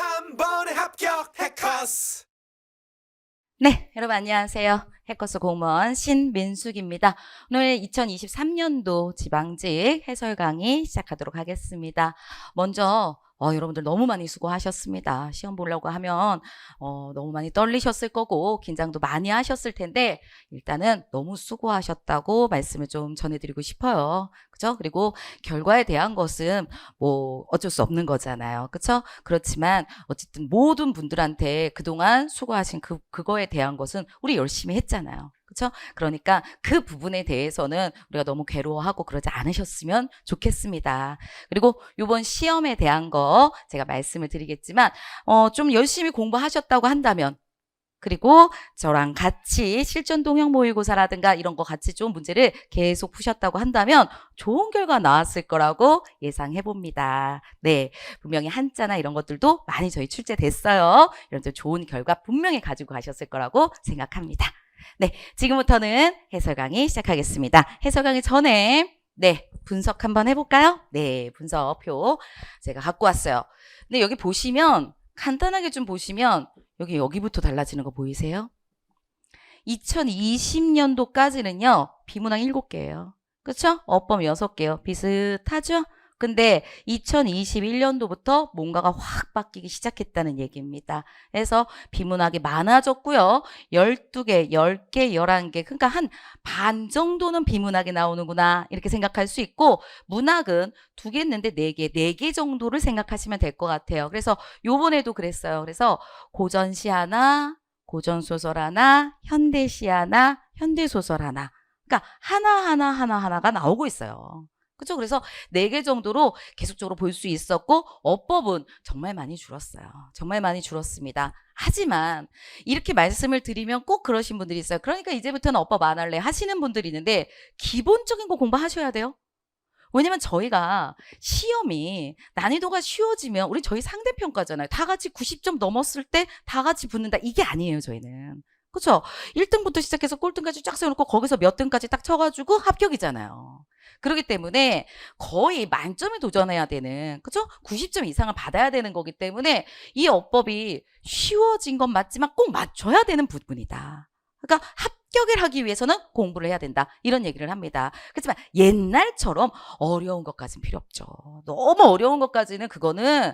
한 번에 합격 해커스. 네, 여러분 안녕하세요. 해커스 공무원 신민숙입니다. 오늘 2023년도 지방직 해설 강의 시작하도록 하겠습니다. 먼저 여러분들 너무 많이 수고하셨습니다. 시험 보려고 하면 너무 많이 떨리셨을 거고 긴장도 많이 하셨을 텐데 일단은 너무 수고하셨다고 말씀을 좀 전해드리고 싶어요. 그죠? 그리고 결과에 대한 것은 뭐 어쩔 수 없는 거잖아요. 그쵸? 그렇지만 어쨌든 모든 분들한테 그동안 수고하신 그거에 대한 것은 우리 열심히 했잖아요. 그렇죠? 그러니까 그 부분에 대해서는 우리가 너무 괴로워하고 그러지 않으셨으면 좋겠습니다. 그리고 이번 시험에 대한 거 제가 말씀을 드리겠지만 좀 열심히 공부하셨다고 한다면 그리고 저랑 같이 실전 동형 모의고사라든가 이런 거 같이 좀 문제를 계속 푸셨다고 한다면 좋은 결과 나왔을 거라고 예상해 봅니다. 네, 분명히 한자나 이런 것들도 많이 저희 출제됐어요. 이런 좀 좋은 결과 분명히 가지고 가셨을 거라고 생각합니다. 네, 지금부터는 해설 강의 시작하겠습니다. 해설 강의 전에 분석 한번 해볼까요? 네, 분석표 제가 갖고 왔어요. 근데 여기 보시면 간단하게 좀 보시면 여기부터 달라지는 거 보이세요? 2020년도까지는요. 비문항 7개예요. 그렇죠? 어법 6개요. 비슷하죠? 근데 2021년도부터 뭔가가 확 바뀌기 시작했다는 얘기입니다. 그래서 비문학이 많아졌고요. 12개, 10개, 11개. 그러니까 한 반 정도는 비문학이 나오는구나. 이렇게 생각할 수 있고 문학은 2개 있는데 4개, 4개 정도를 생각하시면 될 것 같아요. 그래서 요번에도 그랬어요. 그래서 고전시 하나, 고전소설 하나, 현대시 하나, 현대소설 하나. 그러니까 하나가 나오고 있어요. 그렇죠? 그래서 4개 정도로 계속적으로 볼 수 있었고 어법은 정말 많이 줄었어요. 정말 많이 줄었습니다. 하지만 이렇게 말씀을 드리면 꼭 그러신 분들이 있어요. 그러니까 이제부터는 어법 안 할래 하시는 분들이 있는데 기본적인 거 공부하셔야 돼요. 왜냐면 저희가 시험이 난이도가 쉬워지면 우리 저희 상대평가잖아요. 다 같이 90점 넘었을 때 다 같이 붙는다. 이게 아니에요, 저희는. 그렇죠? 1등부터 시작해서 꼴등까지 쫙 세워놓고 거기서 몇 등까지 딱 쳐가지고 합격이잖아요. 그렇기 때문에 거의 만점에 도전해야 되는, 그렇죠? 90점 이상을 받아야 되는 거기 때문에 이 어법이 쉬워진 건 맞지만 꼭 맞춰야 되는 부분이다. 그러니까 합격을 하기 위해서는 공부를 해야 된다. 이런 얘기를 합니다. 그렇지만 옛날처럼 어려운 것까지는 필요 없죠. 너무 어려운 것까지는 그거는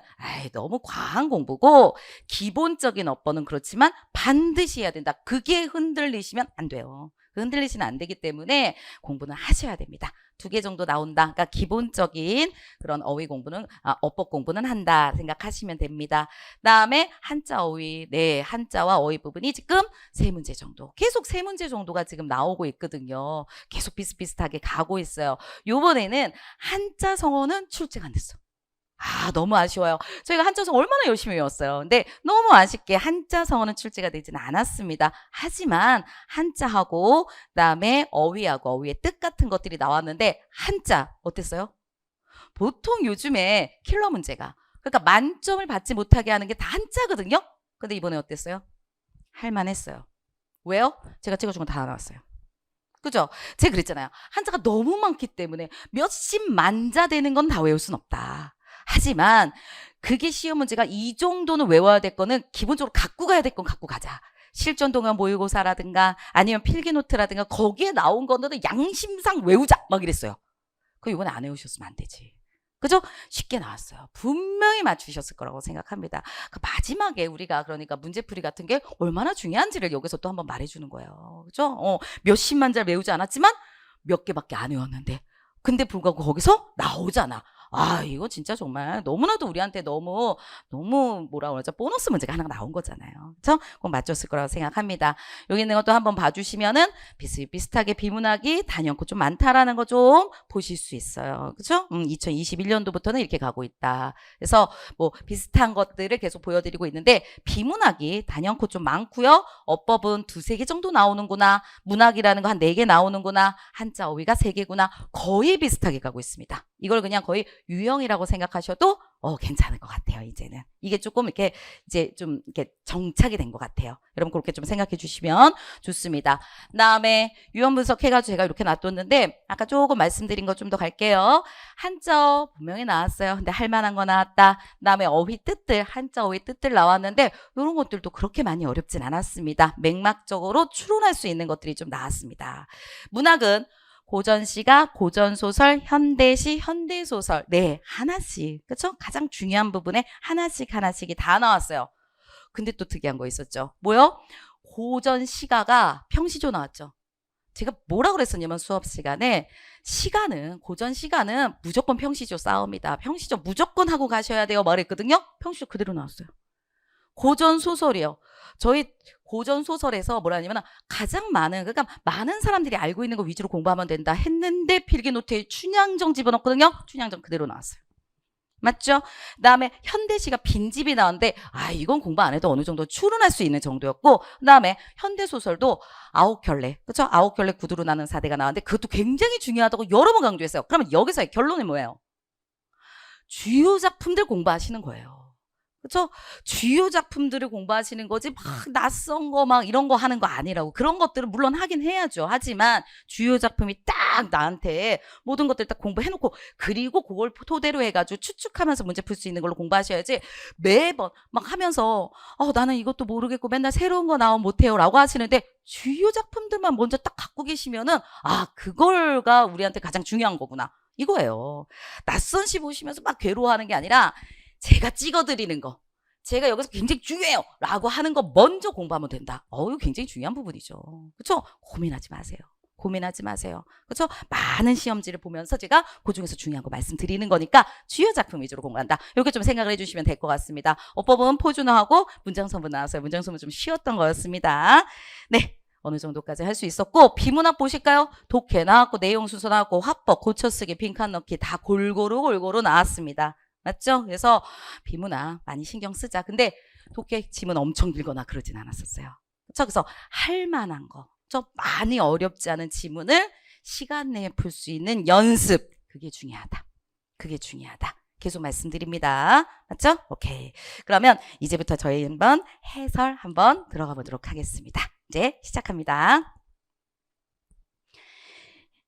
너무 과한 공부고 기본적인 어법은 그렇지만 반드시 해야 된다. 그게 흔들리시면 안 돼요. 흔들리시면 안 되기 때문에 공부는 하셔야 됩니다. 2개 정도 나온다. 그러니까 기본적인 그런 어휘 공부는 어법 공부는 한다 생각하시면 됩니다. 그다음에 한자 어휘, 한자와 어휘 부분이 지금 3문제 정도. 계속 3문제 정도가 지금 나오고 있거든요. 계속 비슷비슷하게 가고 있어요. 요번에는 한자 성어는 출제가 안 됐어. 너무 아쉬워요. 저희가 한자성어 얼마나 열심히 외웠어요. 근데 너무 아쉽게 한자성어는 출제가 되지는 않았습니다. 하지만 한자하고 그다음에 어휘하고 어휘의 뜻 같은 것들이 나왔는데 한자 어땠어요? 보통 요즘에 킬러 문제가 그러니까 만점을 받지 못하게 하는 게 다 한자거든요. 근데 이번에 어땠어요? 할만했어요. 왜요? 제가 찍어준 건 다 나왔어요. 그죠? 제가 그랬잖아요. 한자가 너무 많기 때문에 몇십 만자 되는 건 다 외울 순 없다. 하지만 그게 시험 문제가 이 정도는 외워야 될 거는 기본적으로 갖고 가야 될 건 갖고 가자. 실전 동형 모의고사라든가 아니면 필기노트라든가 거기에 나온 거는 양심상 외우자 막 이랬어요. 그거 이번에 안 외우셨으면 안 되지. 그죠? 쉽게 나왔어요. 분명히 맞추셨을 거라고 생각합니다. 그 마지막에 우리가 그러니까 문제풀이 같은 게 얼마나 중요한지를 여기서 또 한번 말해주는 거예요. 그죠? 몇십만 자를 외우지 않았지만 몇 개밖에 안 외웠는데 근데 불구하고 거기서 나오잖아. 이거 진짜 정말 너무나도 우리한테 너무 뭐라 그러죠? 보너스 문제가 하나 나온 거잖아요. 그렇죠? 꼭 맞췄을 거라고 생각합니다. 여기 있는 것도 한번 봐주시면은 비슷비슷하게 비문학이 단연코 좀 많다라는 거 좀 보실 수 있어요. 그렇죠? 2021년도부터는 이렇게 가고 있다. 그래서 뭐 비슷한 것들을 계속 보여드리고 있는데 비문학이 단연코 좀 많고요. 어법은 2-3개 정도 나오는구나. 문학이라는 거 한 4개 나오는구나. 한자 어휘가 3개구나. 거의 비슷하게 가고 있습니다. 이걸 그냥 거의 유형이라고 생각하셔도 괜찮을 것 같아요. 이제는 이게 조금 이렇게 이제 좀 이렇게 정착이 된 것 같아요. 여러분 그렇게 좀 생각해 주시면 좋습니다. 그다음에 유형 분석해가지고 제가 이렇게 놔뒀는데 아까 조금 말씀드린 거 좀 더 갈게요. 한자 분명히 나왔어요. 근데 할 만한 거 나왔다. 그다음에 어휘 뜻들, 한자 어휘 뜻들 나왔는데 이런 것들도 그렇게 많이 어렵진 않았습니다. 맥락적으로 추론할 수 있는 것들이 좀 나왔습니다. 문학은 고전시가 고전소설, 현대시, 현대소설. 네, 하나씩. 그쵸? 가장 중요한 부분에 하나씩이 다 나왔어요. 근데 또 특이한 거 있었죠. 뭐요? 고전시가가 평시조 나왔죠. 제가 뭐라 그랬었냐면 수업 시간에 고전 시가는 무조건 평시조 싸웁니다. 평시조 무조건 하고 가셔야 돼요. 말했거든요. 평시조 그대로 나왔어요. 고전 소설이요. 저희 고전 소설에서 뭐라 하냐면 가장 그러니까 많은 사람들이 알고 있는 거 위주로 공부하면 된다 했는데 필기노트에 춘향전 집어넣었거든요. 춘향전 그대로 나왔어요. 맞죠? 그다음에 현대시가 빈집이 나왔는데 이건 공부 안 해도 어느 정도 추론할 수 있는 정도였고, 그다음에 현대소설도 9켤레, 그렇죠? 9켤레 구두로 나는 사대가 나왔는데 그것도 굉장히 중요하다고 여러 번 강조했어요. 그러면 여기서의 결론이 뭐예요? 주요 작품들 공부하시는 거예요. 그렇죠? 주요 작품들을 공부하시는 거지 막 낯선 거 막 이런 거 하는 거 아니라고. 그런 것들은 물론 하긴 해야죠. 하지만 주요 작품이 딱 나한테 모든 것들 딱 공부해놓고 그리고 그걸 토대로 해가지고 추측하면서 문제 풀 수 있는 걸로 공부하셔야지 매번 막 하면서 나는 이것도 모르겠고 맨날 새로운 거 나오면 못해요 라고 하시는데 주요 작품들만 먼저 딱 갖고 계시면은 그걸가 우리한테 가장 중요한 거구나 이거예요. 낯선 시 보시면서 막 괴로워하는 게 아니라 제가 찍어드리는 거, 제가 여기서 굉장히 중요해요 라고 하는 거 먼저 공부하면 된다. 이거 굉장히 중요한 부분이죠. 그렇죠? 고민하지 마세요. 그렇죠? 많은 시험지를 보면서 제가 그중에서 중요한 거 말씀드리는 거니까 주요 작품 위주로 공부한다. 이렇게 좀 생각을 해주시면 될 것 같습니다. 어법은 포준어하고 문장선문 나왔어요. 문장선문 좀 쉬웠던 거였습니다. 네. 어느 정도까지 할 수 있었고, 비문학 보실까요? 독해 나왔고, 내용 순서 나왔고, 화법, 고쳐쓰기, 빈칸 넣기 다 골고루 나왔습니다. 맞죠? 그래서 비문학 많이 신경 쓰자. 근데 독해 지문 엄청 길거나 그러진 않았었어요. 그렇죠? 그래서 할 만한 거, 좀 많이 어렵지 않은 지문을 시간 내에 풀 수 있는 연습. 그게 중요하다. 계속 말씀드립니다. 맞죠? 오케이. 그러면 이제부터 저희 한번 해설 한번 들어가 보도록 하겠습니다. 이제 시작합니다.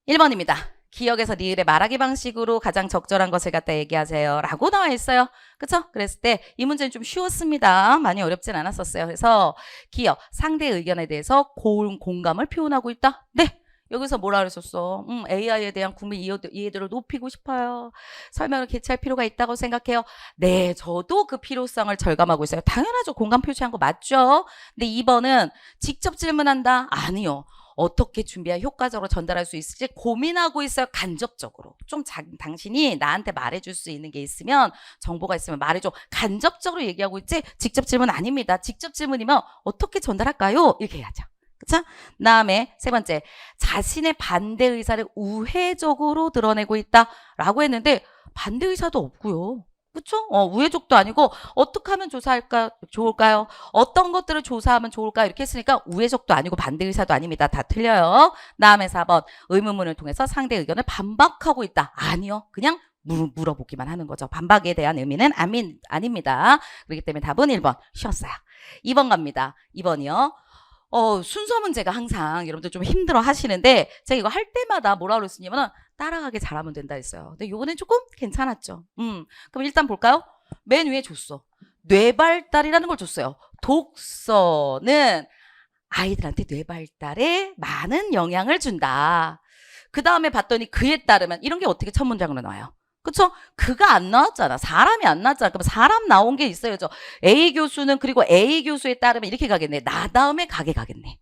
1번입니다. 기억에서 리을의 말하기 방식으로 가장 적절한 것을 갖다 얘기하세요 라고 나와 있어요. 그쵸? 그랬을 때 이 문제는 좀 쉬웠습니다. 많이 어렵진 않았었어요. 그래서 기억, 상대의 의견에 대해서 고운 공감을 표현하고 있다. 네. 여기서 뭐라 그랬었어? AI에 대한 국민 이해도를 높이고 싶어요. 설명을 개최할 필요가 있다고 생각해요. 네, 저도 그 필요성을 절감하고 있어요. 당연하죠. 공감 표시한 거 맞죠? 근데 2번은 직접 질문한다? 아니요. 어떻게 준비해야 효과적으로 전달할 수 있을지 고민하고 있어요. 간접적으로. 좀 당신이 나한테 말해줄 수 있는 게 있으면, 정보가 있으면 말해줘. 간접적으로 얘기하고 있지 직접 질문 아닙니다. 직접 질문이면 어떻게 전달할까요? 이렇게 해야죠. 그쵸? 다음에 세 번째, 자신의 반대 의사를 우회적으로 드러내고 있다라고 했는데 반대 의사도 없고요. 그쵸? 우회적도 아니고 어떻게 하면 좋을까요? 어떤 것들을 조사하면 좋을까? 이렇게 했으니까 우회적도 아니고 반대 의사도 아닙니다. 다 틀려요. 다음에 4번, 의문문을 통해서 상대 의견을 반박하고 있다. 아니요. 그냥 물어보기만 하는 거죠. 반박에 대한 의미는 아닙니다. 그렇기 때문에 답은 1번 쉬웠어요. 2번 갑니다. 2번이요. 순서 문제가 항상 여러분들 좀 힘들어 하시는데 제가 이거 할 때마다 뭐라 그랬었냐면 따라가게 잘하면 된다 했어요. 근데 요거는 조금 괜찮았죠. 그럼 일단 볼까요? 맨 위에 줬어. 뇌발달이라는 걸 줬어요. 독서는 아이들한테 뇌발달에 많은 영향을 준다. 그 다음에 봤더니 그에 따르면 이런 게 어떻게 첫 문장으로 나와요? 그쵸? 그가 안 나왔잖아. 사람이 안 나왔잖아. 그럼 사람 나온 게 있어야죠. A 교수는 그리고 A 교수에 따르면 이렇게 가겠네. 나 다음에 가겠네.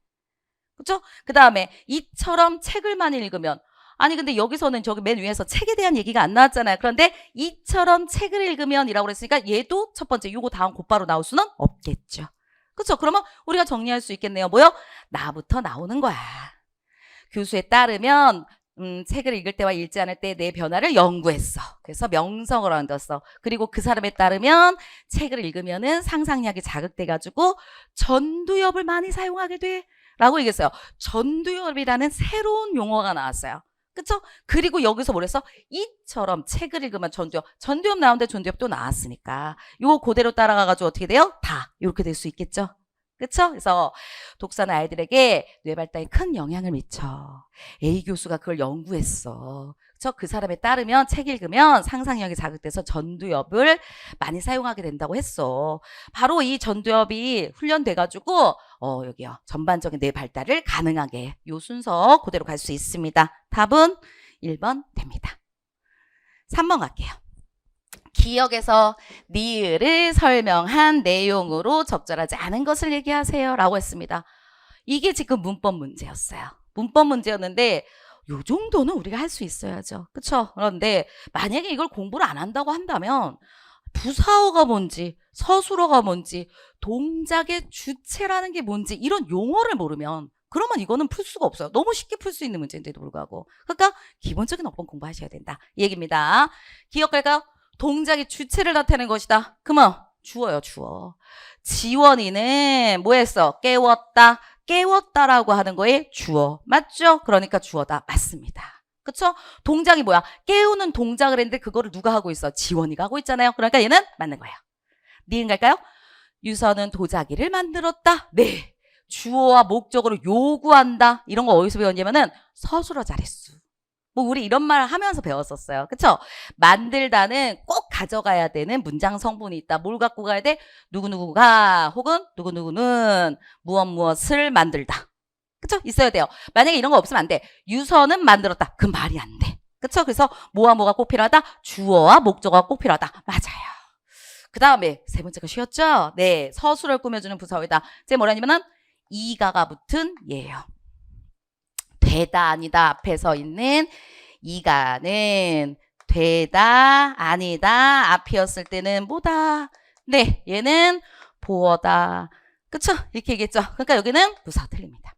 그쵸? 그 다음에 이처럼 책을 많이 읽으면 아니 근데 여기서는 저기 맨 위에서 책에 대한 얘기가 안 나왔잖아요. 그런데 이처럼 책을 읽으면 이라고 그랬으니까 얘도 첫 번째 요거 다음 곧바로 나올 수는 없겠죠. 그쵸? 그러면 우리가 정리할 수 있겠네요. 뭐요? 나부터 나오는 거야. 교수에 따르면 책을 읽을 때와 읽지 않을 때 내 변화를 연구했어. 그래서 명성을 얻었어. 그리고 그 사람에 따르면 책을 읽으면은 상상력이 자극돼가지고 전두엽을 많이 사용하게 돼. 라고 얘기했어요. 전두엽이라는 새로운 용어가 나왔어요. 그쵸? 그리고 여기서 뭐랬어? 이처럼 책을 읽으면 전두엽. 전두엽 나오는데 전두엽 또 나왔으니까. 요 그대로 따라가가지고 어떻게 돼요? 다. 이렇게 될 수 있겠죠? 그쵸? 그래서 독서는 아이들에게 뇌 발달에 큰 영향을 미쳐. A 교수가 그걸 연구했어. 그쵸? 그 사람에 따르면 책 읽으면 상상력이 자극돼서 전두엽을 많이 사용하게 된다고 했어. 바로 이 전두엽이 훈련돼가지고 여기요. 전반적인 뇌 발달을 가능하게 요 순서 그대로 갈 수 있습니다. 답은 1번 됩니다. 3번 갈게요. 기억에서 니을을 설명한 내용으로 적절하지 않은 것을 얘기하세요 라고 했습니다. 이게 지금 문법 문제였어요. 문법 문제였는데 요 정도는 우리가 할 수 있어야죠. 그쵸? 그런데 만약에 이걸 공부를 안 한다고 한다면 부사어가 뭔지, 서술어가 뭔지, 동작의 주체라는 게 뭔지 이런 용어를 모르면 그러면 이거는 풀 수가 없어요. 너무 쉽게 풀 수 있는 문제인데도 불구하고. 그러니까 기본적인 어법 공부하셔야 된다. 이 얘기입니다. 기억할까요? 동작의 주체를 나타내는 것이다. 그러면 주어요, 주어. 지원이는 뭐 했어? 깨웠다. 깨웠다라고 하는 거에 주어. 맞죠? 그러니까 주어다. 맞습니다. 그쵸? 동작이 뭐야? 깨우는 동작을 했는데 그거를 누가 하고 있어? 지원이가 하고 있잖아요. 그러니까 얘는 맞는 거예요. 니은 갈까요? 유서는 도자기를 만들었다. 네. 주어와 목적어로 요구한다. 이런 거 어디서 배웠냐면은 서술어 자릿수. 뭐 우리 이런 말 하면서 배웠었어요. 그쵸? 만들다는 꼭 가져가야 되는 문장 성분이 있다. 뭘 갖고 가야 돼? 누구누구가 혹은 누구누구는 무엇무엇을 만들다. 그쵸? 있어야 돼요. 만약에 이런 거 없으면 안 돼. 유서는 만들었다. 그 말이 안 돼. 그쵸? 그래서 뭐와 뭐가 꼭 필요하다? 주어와 목적어가 꼭 필요하다. 맞아요. 그 다음에 세 번째가 쉬웠죠? 네. 서술을 꾸며주는 부사어이다. 이제 뭐라냐면은 이가가 붙은 예요. 되다 아니다 앞에 서 있는 이가는 되다 아니다 앞이었을 때는 뭐다? 네, 얘는 보어다. 그쵸? 이렇게 얘기했죠. 그러니까 여기는 부사 틀립니다.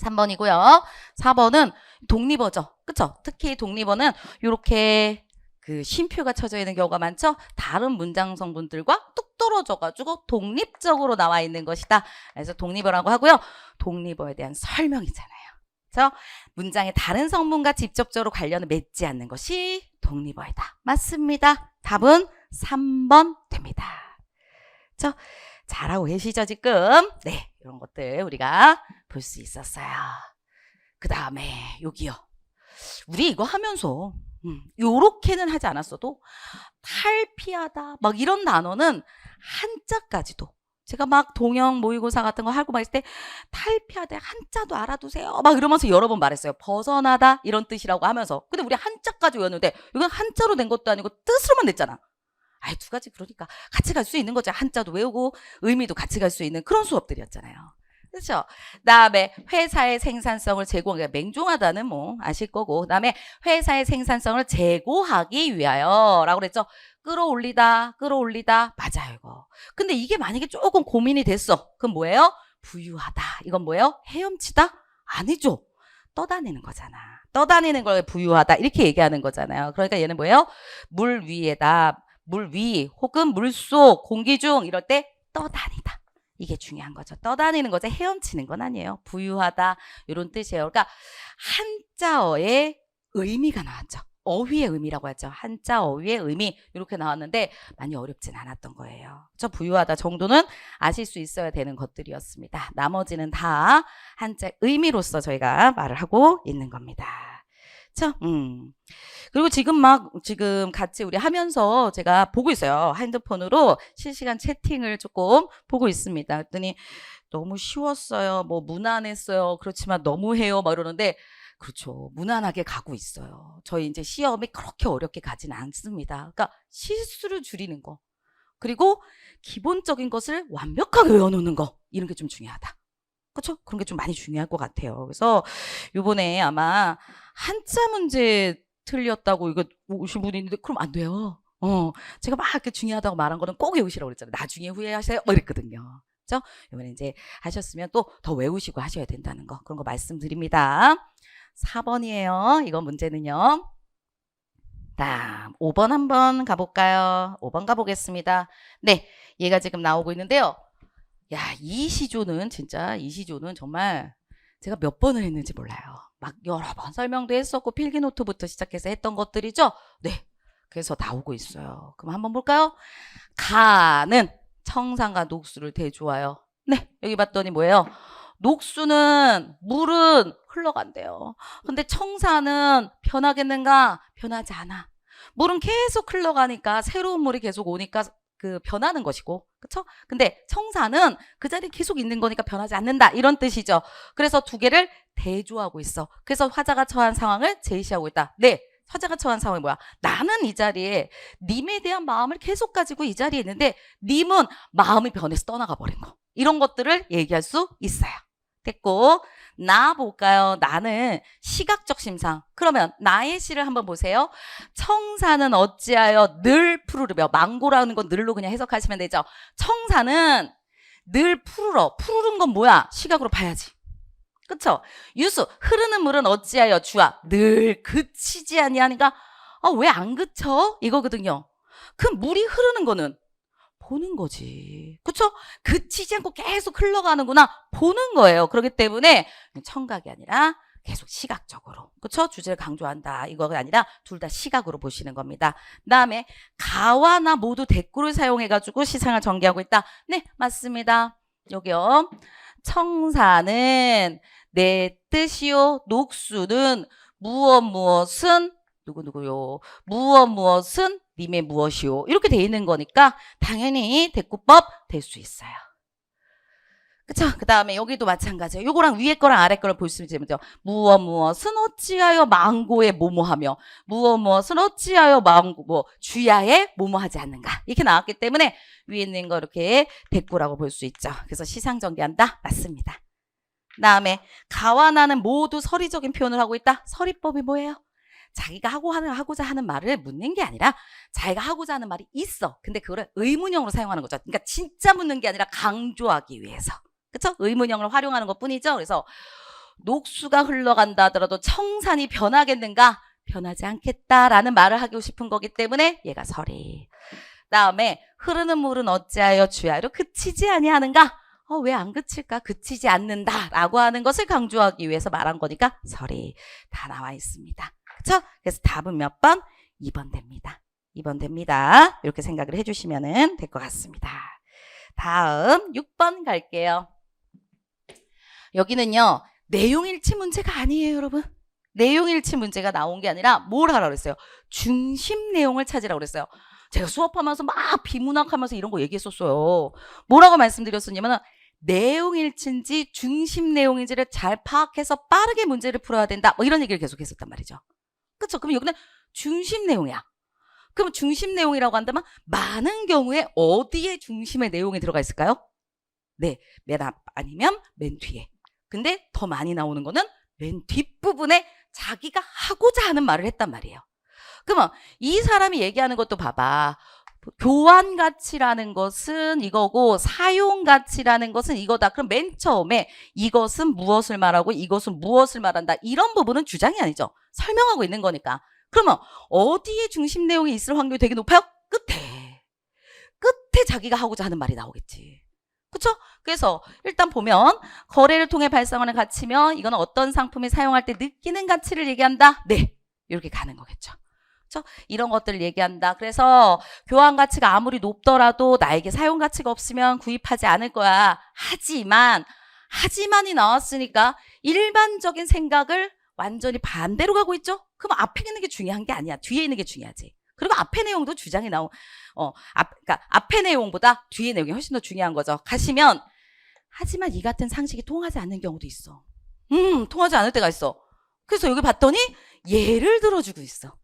3번이고요. 4번은 독립어죠. 그쵸? 특히 독립어는 이렇게 그 쉼표가 쳐져 있는 경우가 많죠. 다른 문장 성분들과 뚝 떨어져가지고 독립적으로 나와 있는 것이다. 그래서 독립어라고 하고요. 독립어에 대한 설명이잖아요. 그래서 문장의 다른 성분과 직접적으로 관련을 맺지 않는 것이 독립어이다. 맞습니다. 답은 3번 됩니다. 그렇죠? 잘하고 계시죠 지금? 네, 이런 것들 우리가 볼 수 있었어요. 그 다음에 여기요. 우리 이거 하면서 요렇게는 하지 않았어도 탈피하다 막 이런 단어는 한자까지도 제가 막 동영 모의고사 같은 거 하고 막 있을 때 탈피하다 한자도 알아두세요 막 이러면서 여러 번 말했어요. 벗어나다 이런 뜻이라고 하면서. 근데 우리 한자까지 외웠는데 이건 한자로 낸 것도 아니고 뜻으로만 냈잖아. 아이 두 가지 그러니까 같이 갈 수 있는 거죠. 한자도 외우고 의미도 같이 갈 수 있는 그런 수업들이었잖아요. 그렇죠? 그다음에 회사의 생산성을 제고하기 맹종하다는 뭐 아실 거고 그다음에 회사의 생산성을 제고하기 위하여라고 그랬죠. 끌어올리다 맞아요 이거. 근데 이게 만약에 조금 고민이 됐어. 그럼 뭐예요? 부유하다. 이건 뭐예요? 헤엄치다? 아니죠. 떠다니는 거잖아. 떠다니는 걸 부유하다 이렇게 얘기하는 거잖아요. 그러니까 얘는 뭐예요? 물 위에다. 물 위 혹은 물속 공기 중 이럴 때 떠다니다. 이게 중요한 거죠. 떠다니는 거죠. 헤엄치는 건 아니에요. 부유하다 이런 뜻이에요. 그러니까 한자어의 의미가 나왔죠. 어휘의 의미라고 하죠. 한자 어휘의 의미 이렇게 나왔는데 많이 어렵진 않았던 거예요. 저 부유하다 정도는 아실 수 있어야 되는 것들이었습니다. 나머지는 다 한자 의미로서 저희가 말을 하고 있는 겁니다. 그렇죠? 그리고 지금 같이 우리 하면서 제가 보고 있어요. 핸드폰으로 실시간 채팅을 조금 보고 있습니다. 그랬더니 너무 쉬웠어요. 뭐 무난했어요. 그렇지만 너무해요. 막 이러는데 그렇죠. 무난하게 가고 있어요. 저희 이제 시험이 그렇게 어렵게 가진 않습니다. 그러니까 실수를 줄이는 거. 그리고 기본적인 것을 완벽하게 외워놓는 거. 이런 게 좀 중요하다. 그렇죠? 그런 게 좀 많이 중요할 것 같아요. 그래서 요번에 아마 한자 문제 틀렸다고 이거 오신 분이 있는데 그럼 안 돼요. 제가 막 이렇게 중요하다고 말한 거는 꼭 외우시라고 그랬잖아요. 나중에 후회하세요. 뭐 이랬거든요. 그렇죠? 이번에 이제 하셨으면 또 더 외우시고 하셔야 된다는 거. 그런 거 말씀드립니다. 4번이에요. 이건 문제는요. 다음 5번 한번 가볼까요? 5번 가보겠습니다. 네, 얘가 지금 나오고 있는데요. 야, 이 시조는 진짜 이 시조는 정말 제가 몇 번을 했는지 몰라요. 막 여러 번 설명도 했었고 필기노트부터 시작해서 했던 것들이죠. 네. 그래서 나오고 있어요. 그럼 한번 볼까요? 가는 청산과 녹수를 대조하여. 네. 여기 봤더니 뭐예요? 녹수는 물은 흘러간대요. 근데 청산은 변하겠는가? 변하지 않아. 물은 계속 흘러가니까 새로운 물이 계속 오니까 그 변하는 것이고, 그쵸? 근데 청산은 그 자리에 계속 있는 거니까 변하지 않는다. 이런 뜻이죠. 그래서 두 개를 대조하고 있어. 그래서 화자가 처한 상황을 제시하고 있다. 네. 화자가 처한 상황이 뭐야? 나는 이 자리에 님에 대한 마음을 계속 가지고 이 자리에 있는데 님은 마음이 변해서 떠나가 버린 거. 이런 것들을 얘기할 수 있어요. 됐고, 나 볼까요? 나는 시각적 심상. 그러면 나의 시를 한번 보세요. 청사는 어찌하여 늘 푸르르며, 망고라는 건 늘로 그냥 해석하시면 되죠. 청사는 늘 푸르러. 푸르른 건 뭐야? 시각으로 봐야지. 그쵸? 유수, 흐르는 물은 어찌하여 주와 늘 그치지 아니하니까 왜 안 그쳐? 이거거든요. 그 물이 흐르는 거는 보는 거지. 그쵸? 그치지 않고 계속 흘러가는구나. 보는 거예요. 그렇기 때문에 청각이 아니라 계속 시각적으로. 그쵸? 주제를 강조한다. 이거가 아니라 둘 다 시각으로 보시는 겁니다. 그 다음에 가와 나 모두 대꾸를 사용해가지고 시상을 전개하고 있다. 네, 맞습니다. 여기요. 청사는 내 뜻이요. 녹수는 무엇은 누구요. 무엇은 님의 무엇이요. 이렇게 돼 있는 거니까 당연히 대꾸법 될 수 있어요. 그쵸? 그 다음에 여기도 마찬가지예요. 요거랑 위에 거랑 아래 거를 볼 수 있죠. 무엇은 어찌하여 망고에 뭐뭐하며 무엇은 어찌하여 주야에 뭐뭐하지 않는가. 이렇게 나왔기 때문에 위에 있는 거 이렇게 대꾸라고 볼 수 있죠. 그래서 시상 전개한다. 맞습니다. 그 다음에 가와 나는 모두 서리적인 표현을 하고 있다. 서리법이 뭐예요? 자기가 하고자 하는 말을 묻는 게 아니라 자기가 하고자 하는 말이 있어. 근데 그거를 의문형으로 사용하는 거죠. 그러니까 진짜 묻는 게 아니라 강조하기 위해서. 그쵸? 의문형을 활용하는 것 뿐이죠. 그래서 녹수가 흘러간다 하더라도 청산이 변하겠는가? 변하지 않겠다라는 말을 하고 싶은 거기 때문에 얘가 서리. 다음에 흐르는 물은 어찌하여 주야로 그치지 아니하는가? 왜 안 그칠까? 그치지 않는다라고 하는 것을 강조하기 위해서 말한 거니까 서리. 다 나와 있습니다. 그쵸? 그래서 답은 몇 번? 2번 됩니다. 2번 됩니다. 이렇게 생각을 해주시면 될 것 같습니다. 다음 6번 갈게요. 여기는요. 내용일치 문제가 아니에요, 여러분. 내용일치 문제가 나온 게 아니라 뭘 하라고 그랬어요? 중심 내용을 찾으라고 그랬어요. 제가 수업하면서 막 비문학하면서 이런 거 얘기했었어요. 뭐라고 말씀드렸었냐면 내용일치인지 중심 내용인지를 잘 파악해서 빠르게 문제를 풀어야 된다. 뭐 이런 얘기를 계속 했었단 말이죠. 그렇죠? 그럼 여기는 중심 내용이야. 그럼 중심 내용이라고 한다면 많은 경우에 어디에 중심의 내용이 들어가 있을까요? 네, 맨 앞 아니면 맨 뒤에. 근데 더 많이 나오는 거는 맨 뒷부분에 자기가 하고자 하는 말을 했단 말이에요. 그러면 이 사람이 얘기하는 것도 봐봐. 교환 가치라는 것은 이거고 사용 가치라는 것은 이거다. 그럼 맨 처음에 이것은 무엇을 말하고 이것은 무엇을 말한다. 이런 부분은 주장이 아니죠. 설명하고 있는 거니까. 그러면 어디에 중심 내용이 있을 확률이 되게 높아요? 끝에 자기가 하고자 하는 말이 나오겠지. 그쵸? 그래서 일단 보면 거래를 통해 발생하는 가치며 이거는 어떤 상품이 사용할 때 느끼는 가치를 얘기한다. 네, 이렇게 가는 거겠죠. 그렇죠? 이런 것들을 얘기한다. 그래서 교환 가치가 아무리 높더라도 나에게 사용 가치가 없으면 구입하지 않을 거야. 하지만이 나왔으니까 일반적인 생각을 완전히 반대로 가고 있죠? 그럼 앞에 있는 게 중요한 게 아니야. 뒤에 있는 게 중요하지. 그리고 앞에 내용도 주장이 그러니까 앞에 내용보다 뒤에 내용이 훨씬 더 중요한 거죠. 가시면 하지만 이 같은 상식이 통하지 않는 경우도 있어. 통하지 않을 때가 있어. 그래서 여기 봤더니 예를 들어주고 있어.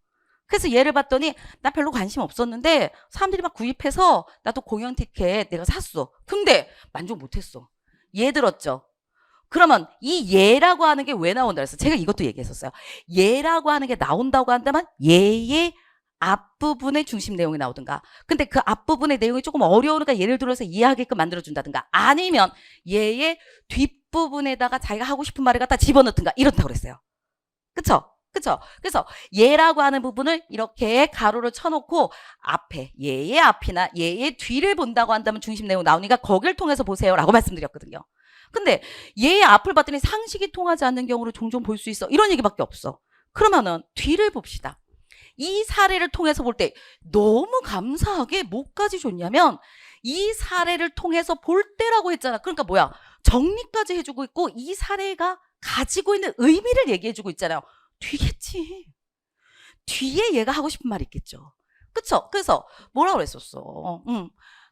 그래서 얘를 봤더니 나 별로 관심 없었는데 사람들이 막 구입해서 나도 공연 티켓 내가 샀어. 근데 만족 못했어. 예 들었죠? 그러면 이 예라고 하는 게 왜 나온다 그랬어? 제가 이것도 얘기했었어요. 예라고 하는 게 나온다고 한다면 예의 앞부분의 중심 내용이 나오든가. 근데 그 앞부분의 내용이 조금 어려우니까 예를 들어서 이해하게끔 만들어준다든가. 아니면 예의 뒷부분에다가 자기가 하고 싶은 말을 갖다 집어넣든가. 이렇다고 그랬어요. 그쵸? 그래서 예라고 하는 부분을 이렇게 가로를 쳐놓고 앞에 예의 앞이나 예의 뒤를 본다고 한다면 중심 내용 나오니까 거길 통해서 보세요 라고 말씀드렸거든요. 근데 얘의 앞을 봤더니 상식이 통하지 않는 경우를 종종 볼 수 있어. 이런 얘기밖에 없어. 그러면은 뒤를 봅시다. 이 사례를 통해서 볼 때 너무 감사하게 뭐까지 줬냐면 이 사례를 통해서 볼 때라고 했잖아. 그러니까 뭐야? 정리까지 해주고 있고 이 사례가 가지고 있는 의미를 얘기해주고 있잖아요. 뒤겠지. 뒤에 얘가 하고 싶은 말이 있겠죠. 그쵸? 그래서 뭐라고 그랬었어?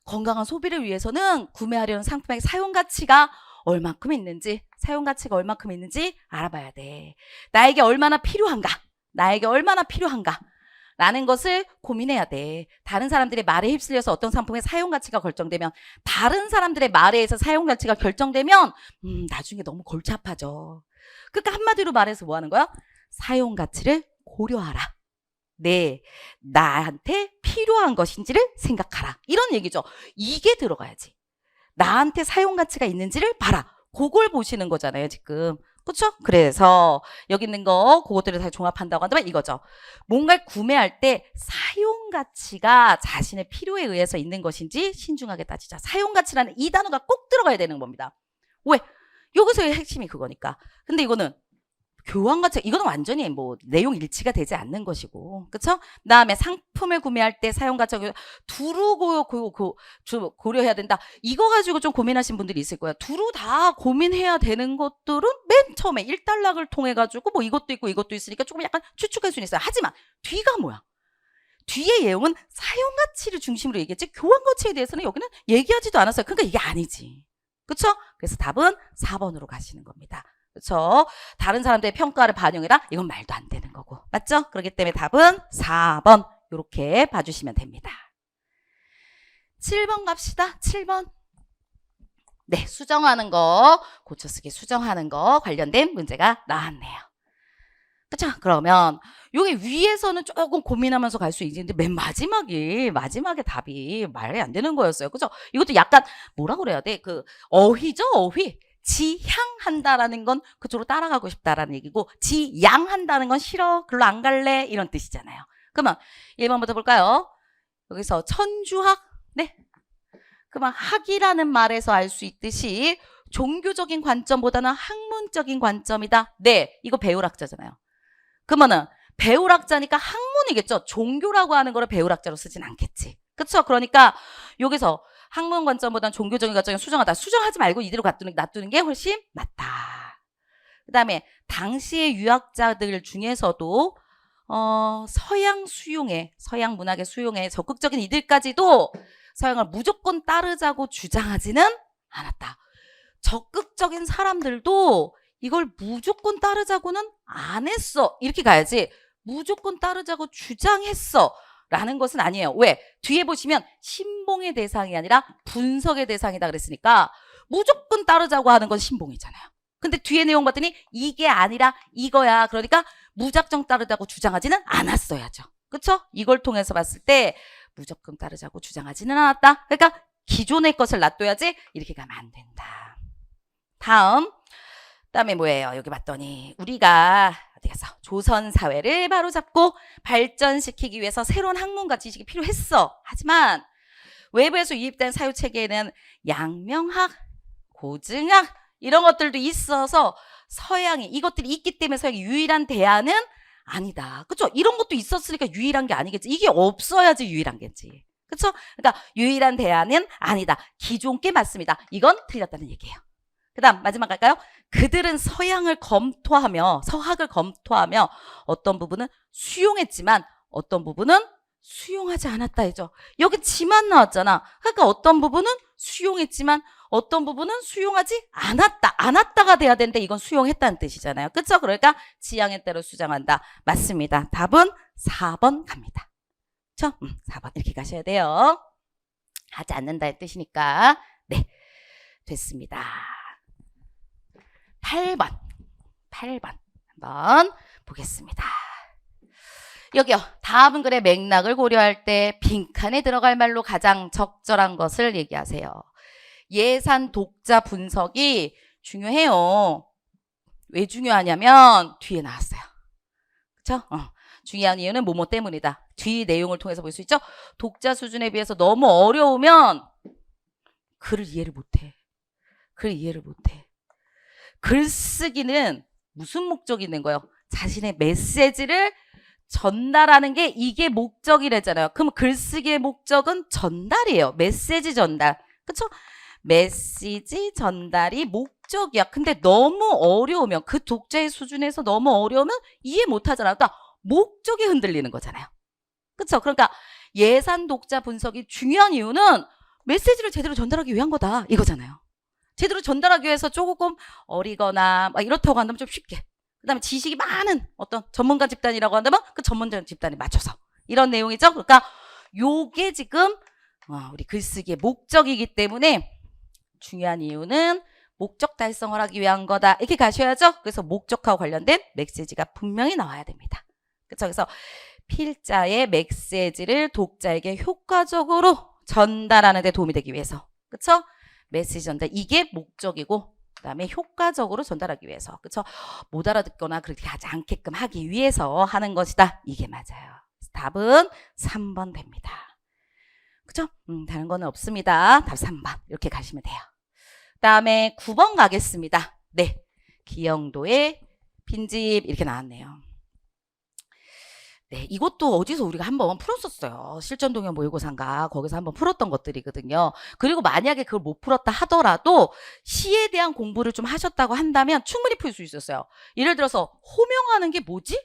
건강한 소비를 위해서는 구매하려는 상품의 사용가치가 얼만큼 있는지, 사용가치가 얼만큼 있는지 알아봐야 돼. 나에게 얼마나 필요한가? 나에게 얼마나 필요한가? 라는 것을 고민해야 돼. 다른 사람들의 말에 휩쓸려서 어떤 상품의 사용가치가 결정되면, 다른 사람들의 말에 의해서 사용가치가 결정되면 나중에 너무 골치 아파져. 그러니까 한마디로 말해서 뭐 하는 거야? 사용가치를 고려하라. 네, 나한테 필요한 것인지를 생각하라. 이런 얘기죠. 이게 들어가야지. 나한테 사용가치가 있는지를 봐라. 그걸 보시는 거잖아요, 지금. 그렇죠? 그래서 여기 있는 거 그것들을 다 종합한다고 한다면 이거죠. 뭔가를 구매할 때 사용가치가 자신의 필요에 의해서 있는 것인지 신중하게 따지자. 사용가치라는 이 단어가 꼭 들어가야 되는 겁니다. 왜? 여기서의 핵심이 그거니까. 근데 이거는 교환가치, 이거는 완전히 뭐 내용 일치가 되지 않는 것이고, 그쵸? 그다음에 상품을 구매할 때 사용가치가 두루 고려해야 된다. 이거 가지고 좀 고민하신 분들이 있을 거야. 두루 다 고민해야 되는 것들은 맨 처음에 일단락을 통해 가지고 뭐 이것도 있고 이것도 있으니까 조금 약간 추측할 수는 있어요. 하지만 뒤가 뭐야? 뒤의 내용은 사용가치를 중심으로 얘기했지 교환가치에 대해서는 여기는 얘기하지도 않았어요. 그러니까 이게 아니지. 그쵸? 그래서 답은 4번으로 가시는 겁니다. 그렇죠? 다른 사람들의 평가를 반영해라? 이건 말도 안 되는 거고. 맞죠? 그렇기 때문에 답은 4번 이렇게 봐주시면 됩니다. 7번 갑시다. 7번. 네, 수정하는 거, 고쳐쓰기 수정하는 거 관련된 문제가 나왔네요. 그렇죠? 그러면 여기 위에서는 조금 고민하면서 갈 수 있는데 맨 마지막에 답이 말이 안 되는 거였어요. 그죠? 이것도 약간 뭐라 그래야 돼? 그 어휘죠? 어휘. 지향한다라는 건 그쪽으로 따라가고 싶다라는 얘기고 지양한다는 건 싫어, 글로 안 갈래 이런 뜻이잖아요. 그러면 1번부터 볼까요? 여기서 천주학, 네. 그러면 학이라는 말에서 알 수 있듯이 종교적인 관점보다는 학문적인 관점이다. 네, 이거 배울학자잖아요. 그러면은 배울학자니까 학문이겠죠. 종교라고 하는 거를 배울학자로 쓰진 않겠지. 그쵸? 그러니까 여기서 학문 관점보다는 종교적인 관점에 수정하다. 수정하지 말고 이대로 놔두는 게 훨씬 낫다. 그 다음에 당시의 유학자들 중에서도 서양 수용에, 서양 문학의 수용에 적극적인 이들까지도 서양을 무조건 따르자고 주장하지는 않았다. 적극적인 사람들도 이걸 무조건 따르자고는 안 했어. 이렇게 가야지. 무조건 따르자고 주장했어. 라는 것은 아니에요. 왜? 뒤에 보시면 신봉의 대상이 아니라 분석의 대상이다 그랬으니까 무조건 따르자고 하는 건 신봉이잖아요. 근데 뒤에 내용 봤더니 이게 아니라 이거야. 그러니까 무작정 따르자고 주장하지는 않았어야죠. 그쵸? 이걸 통해서 봤을 때 무조건 따르자고 주장하지는 않았다. 그러니까 기존의 것을 놔둬야지 이렇게 가면 안 된다. 다음에 뭐예요? 여기 봤더니 우리가 어디 갔어? 조선 사회를 바로잡고 발전시키기 위해서 새로운 학문과 지식이 필요했어. 하지만 외부에서 유입된 사유 체계에는 양명학, 고증학 이런 것들도 있어서 서양이 이것들이 있기 때문에 서양이 유일한 대안은 아니다. 그렇죠? 이런 것도 있었으니까 유일한 게 아니겠지. 이게 없어야지 유일한 게지. 그렇죠? 그러니까 유일한 대안은 아니다. 기존 게 맞습니다. 이건 틀렸다는 얘기예요. 그 다음 마지막 갈까요? 그들은 서양을 검토하며 서학을 검토하며 어떤 부분은 수용했지만 어떤 부분은 수용하지 않았다 해죠. 여기 지만 나왔잖아. 그러니까 어떤 부분은 수용했지만 어떤 부분은 수용하지 않았다. 않았다가 돼야 되는데 이건 수용했다는 뜻이잖아요. 그렇죠? 그러니까 지향에 따라 수정한다. 맞습니다. 답은 4번 갑니다. 그렇죠? 4번 이렇게 가셔야 돼요. 하지 않는다의 뜻이니까. 네, 됐습니다. 8번 한번 보겠습니다. 여기요. 다음 글의 맥락을 고려할 때 빈칸에 들어갈 말로 가장 적절한 것을 얘기하세요. 예산 독자 분석이 중요해요. 왜 중요하냐면 뒤에 나왔어요. 그렇죠? 중요한 이유는 뭐뭐 때문이다. 뒤 내용을 통해서 볼 수 있죠. 독자 수준에 비해서 너무 어려우면 글을 이해를 못해. 글쓰기는 무슨 목적이 있는 거예요? 자신의 메시지를 전달하는 게 이게 목적이래잖아요. 그럼 글쓰기의 목적은 전달이에요. 메시지 전달. 그쵸? 메시지 전달이 목적이야. 근데 너무 어려우면 그 독자의 수준에서 너무 어려우면 이해 못하잖아요. 그러니까 목적이 흔들리는 거잖아요. 그쵸? 그러니까 예산 독자 분석이 중요한 이유는 메시지를 제대로 전달하기 위한 거다 이거잖아요. 제대로 전달하기 위해서 조금 어리거나 막 이렇다고 한다면 좀 쉽게, 그 다음에 지식이 많은 어떤 전문가 집단이라고 한다면 그 전문가 집단에 맞춰서 이런 내용이죠. 그러니까 요게 지금 우리 글쓰기의 목적이기 때문에 중요한 이유는 목적 달성을 하기 위한 거다 이렇게 가셔야죠. 그래서 목적하고 관련된 메시지가 분명히 나와야 됩니다. 그렇죠? 그래서 필자의 메시지를 독자에게 효과적으로 전달하는 데 도움이 되기 위해서, 그렇죠? 메시지 전달 이게 목적이고, 그다음에 효과적으로 전달하기 위해서, 그렇죠? 못 알아듣거나 그렇게 하지 않게끔 하기 위해서 하는 것이다. 이게 맞아요. 답은 3번 됩니다. 그렇죠? 다른 거는 없습니다. 답 3번 이렇게 가시면 돼요. 그다음에 9번 가겠습니다. 네, 기영도의 빈집 이렇게 나왔네요. 네, 이것도 어디서 우리가 한번 풀었었어요. 실전동요 모의고사인가 거기서 한번 풀었던 것들이거든요. 그리고 만약에 그걸 못 풀었다 하더라도 시에 대한 공부를 좀 하셨다고 한다면 충분히 풀 수 있었어요. 예를 들어서 호명하는 게 뭐지?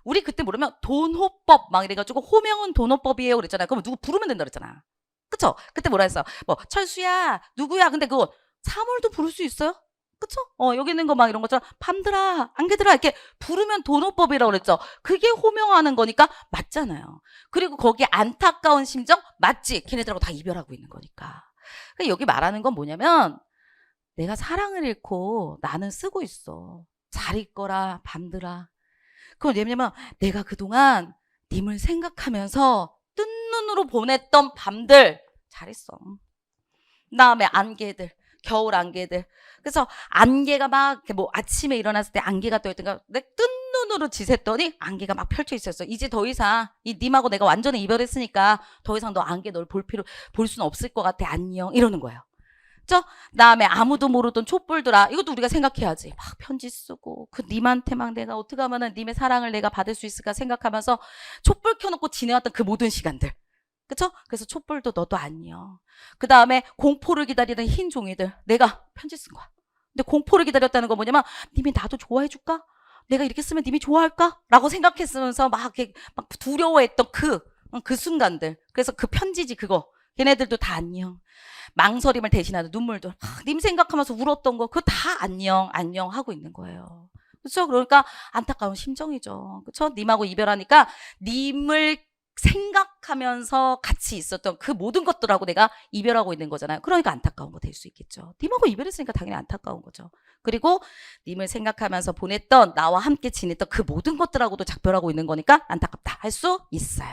우리 그때 모르면 돈호법 막 이래가지고 호명은 돈호법이에요 그랬잖아요. 그러면 누구 부르면 된다 그랬잖아. 그쵸? 그때 뭐라 했어? 뭐 철수야 누구야? 근데 그거 사물도 부를 수 있어요? 그쵸? 여기 있는 거 막 이런 것처럼 밤들아 안개들아 이렇게 부르면 돈호법이라고 그랬죠. 그게 호명하는 거니까 맞잖아요. 그리고 거기에 안타까운 심정 맞지? 걔네들하고 다 이별하고 있는 거니까. 그러니까 여기 말하는 건 뭐냐면 내가 사랑을 잃고 나는 쓰고 있어. 잘 있거라 밤들아. 그건 왜냐면 내가 그동안 님을 생각하면서 뜬 눈으로 보냈던 밤들 잘했어. 그다음에 안개들 겨울 안개들. 그래서 안개가 막 뭐 아침에 일어났을 때 안개가 떠있던가 내 뜬 눈으로 지샜더니 안개가 막 펼쳐 있었어. 이제 더 이상 이 님하고 내가 완전히 이별했으니까 더 이상 너 안개 널 볼 수는 없을 것 같아. 안녕 이러는 거예요. 그죠? 그다음에 아무도 모르던 촛불들아 이것도 우리가 생각해야지. 막 편지 쓰고 그 님한테 막 내가 어떻게 하면은 님의 사랑을 내가 받을 수 있을까 생각하면서 촛불 켜놓고 지내왔던 그 모든 시간들. 그쵸? 그래서 촛불도 너도 안녕. 그 다음에 공포를 기다리는 흰 종이들. 내가 편지 쓴 거야. 근데 공포를 기다렸다는 건 뭐냐면 님이 나도 좋아해 줄까? 내가 이렇게 쓰면 님이 좋아할까? 라고 생각했으면서 막 두려워했던 그 순간들. 그래서 그 편지지 그거. 걔네들도 다 안녕. 망설임을 대신하는 눈물도 님 생각하면서 울었던 거 그거 다 안녕 안녕 하고 있는 거예요. 그렇죠? 그러니까 안타까운 심정이죠. 그렇죠? 님하고 이별하니까 님을 생각하면서 같이 있었던 그 모든 것들하고 내가 이별하고 있는 거잖아요. 그러니까 안타까운 거 될 수 있겠죠. 님하고 이별했으니까 당연히 안타까운 거죠. 그리고 님을 생각하면서 보냈던 나와 함께 지냈던 그 모든 것들하고도 작별하고 있는 거니까 안타깝다 할 수 있어요.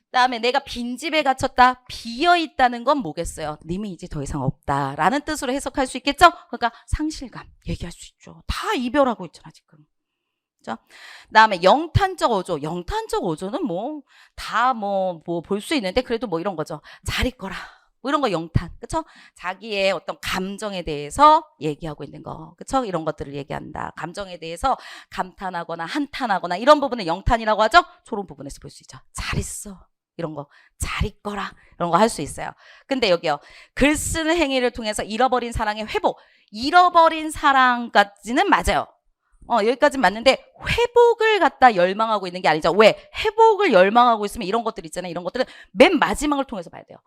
그다음에 내가 빈집에 갇혔다 비어있다는 건 뭐겠어요? 님이 이제 더 이상 없다라는 뜻으로 해석할 수 있겠죠? 그러니까 상실감 얘기할 수 있죠. 다 이별하고 있잖아 지금. 그다음에 영탄적 어조. 영탄적 어조는 뭐 다 뭐 볼 수 있는데 그래도 뭐 이런 거죠. 잘 있거라. 뭐 이런 거 영탄. 그쵸? 자기의 어떤 감정에 대해서 얘기하고 있는 거. 그쵸? 이런 것들을 얘기한다. 감정에 대해서 감탄하거나 한탄하거나 이런 부분을 영탄이라고 하죠? 저런 부분에서 볼 수 있죠. 잘 있어. 이런 거. 잘 있거라. 이런 거 할 수 있어요. 근데 여기요. 글 쓰는 행위를 통해서 잃어버린 사랑의 회복. 잃어버린 사랑까지는 맞아요. 여기까지는 맞는데 회복을 갖다 열망하고 있는 게 아니죠. 왜? 회복을 열망하고 있으면 이런 것들 있잖아요. 이런 것들은 맨 마지막을 통해서 봐야 돼요.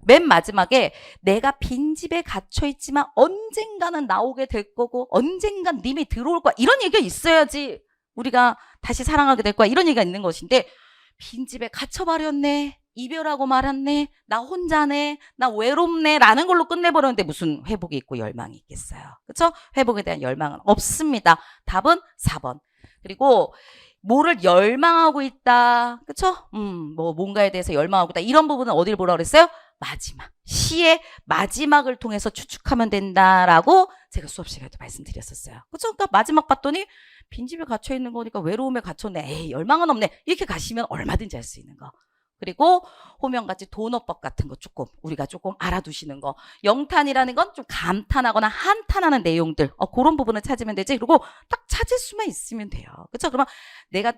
맨 마지막에 내가 빈집에 갇혀있지만 언젠가는 나오게 될 거고 언젠간 님이 들어올 거야. 이런 얘기가 있어야지 우리가 다시 사랑하게 될 거야. 이런 얘기가 있는 것인데 빈집에 갇혀버렸네. 이별하고 말았네. 나 혼자네. 나 외롭네. 라는 걸로 끝내버렸는데 무슨 회복이 있고 열망이 있겠어요. 그렇죠? 회복에 대한 열망은 없습니다. 답은 4번. 그리고 뭐를 열망하고 있다. 그렇죠? 뭐 뭔가에 대해서 열망하고 있다. 이런 부분은 어디를 보라고 그랬어요? 마지막. 시의 마지막을 통해서 추측하면 된다라고 제가 수업 시간에도 말씀드렸었어요. 그렇죠? 그러니까 마지막 봤더니 빈집에 갇혀 있는 거니까 외로움에 갇혔네. 에이, 열망은 없네. 이렇게 가시면 얼마든지 할 수 있는 거. 그리고 호명같이 돈어법 같은 거 조금 우리가 조금 알아두시는 거. 영탄이라는 건 좀 감탄하거나 한탄하는 내용들. 그런 부분을 찾으면 되지. 그리고 딱 찾을 수만 있으면 돼요. 그렇죠? 그러면 내가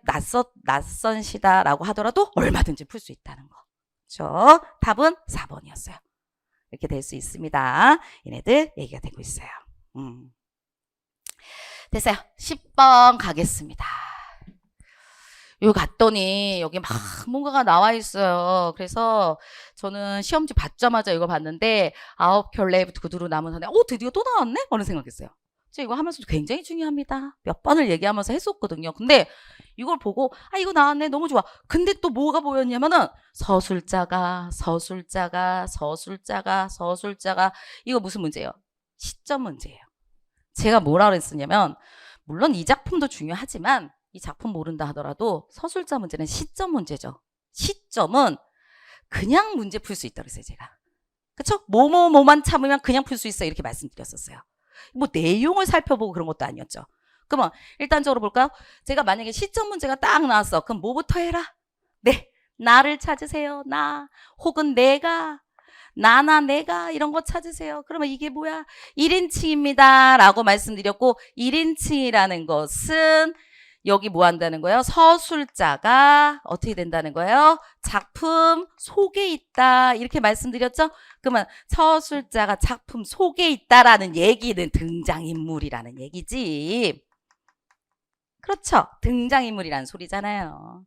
낯선 시다라고 하더라도 얼마든지 풀 수 있다는 거. 그렇죠? 답은 4번이었어요. 이렇게 될 수 있습니다. 얘네들 얘기가 되고 있어요. 됐어요. 10번 가겠습니다. 여기 갔더니 여기 막 뭔가가 나와 있어요. 그래서 저는 시험지 받자마자 이거 봤는데 9켤레 구두로 남은 선에 드디어 또 나왔네? 라는 생각했어요. 제가 이거 하면서 굉장히 중요합니다. 몇 번을 얘기하면서 했었거든요. 근데 이걸 보고 이거 나왔네. 너무 좋아. 근데 또 뭐가 보였냐면은 서술자가 이거 무슨 문제예요? 시점 문제예요. 제가 뭐라 그랬었냐면 물론 이 작품도 중요하지만 이 작품 모른다 하더라도 서술자 문제는 시점 문제죠. 시점은 그냥 문제 풀 수 있다고 그랬어요, 제가. 그쵸? 뭐만 참으면 그냥 풀 수 있어 이렇게 말씀드렸었어요. 뭐 내용을 살펴보고 그런 것도 아니었죠. 그러면 일단적으로 볼까요? 제가 만약에 시점 문제가 딱 나왔어. 그럼 뭐부터 해라? 네, 나를 찾으세요. 나 혹은 내가 나나 내가 이런 거 찾으세요. 그러면 이게 뭐야? 1인칭입니다. 라고 말씀드렸고 1인칭이라는 것은 여기 뭐 한다는 거예요? 서술자가 어떻게 된다는 거예요? 작품 속에 있다. 이렇게 말씀드렸죠? 그러면 서술자가 작품 속에 있다라는 얘기는 등장인물이라는 얘기지. 그렇죠? 등장인물이라는 소리잖아요.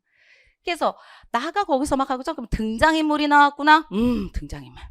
그래서 나가 거기서 막 하고 그럼 등장인물이 나왔구나. 등장인물.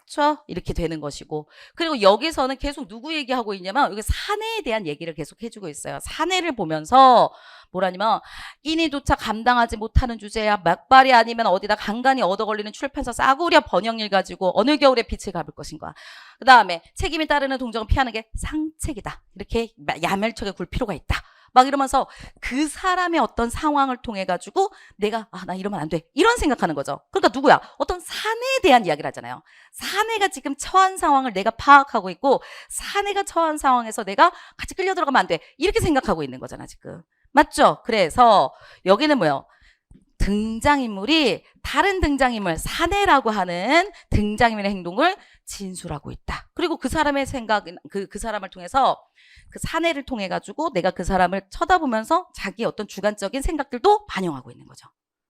그렇죠? 이렇게 되는 것이고 그리고 여기서는 계속 누구 얘기하고 있냐면 여기 사내에 대한 얘기를 계속 해주고 있어요. 사내를 보면서 뭐라냐면 인이조차 감당하지 못하는 주제야. 막발이 아니면 어디다 간간히 얻어걸리는 출판사 싸구려 번역일 가지고 어느 겨울에 빛을 갚을 것인가. 그 다음에 책임이 따르는 동정을 피하는 게 상책이다. 이렇게 야멸차게 굴 필요가 있다. 막 이러면서 그 사람의 어떤 상황을 통해 가지고 내가 나 이러면 안 돼. 이런 생각하는 거죠. 그러니까 누구야? 어떤 사내에 대한 이야기를 하잖아요. 사내가 지금 처한 상황을 내가 파악하고 있고 사내가 처한 상황에서 내가 같이 끌려 들어가면 안 돼. 이렇게 생각하고 있는 거잖아, 지금. 맞죠? 그래서 여기는 뭐예요? 등장인물이 다른 등장인물, 사내라고 하는 등장인물의 행동을 진술하고 있다. 그리고 그 사람의 생각, 그 사람을 통해서 그 사내를 통해 가지고 내가 그 사람을 쳐다보면서 자기의 어떤 주관적인 생각들도 반영하고 있는 거죠.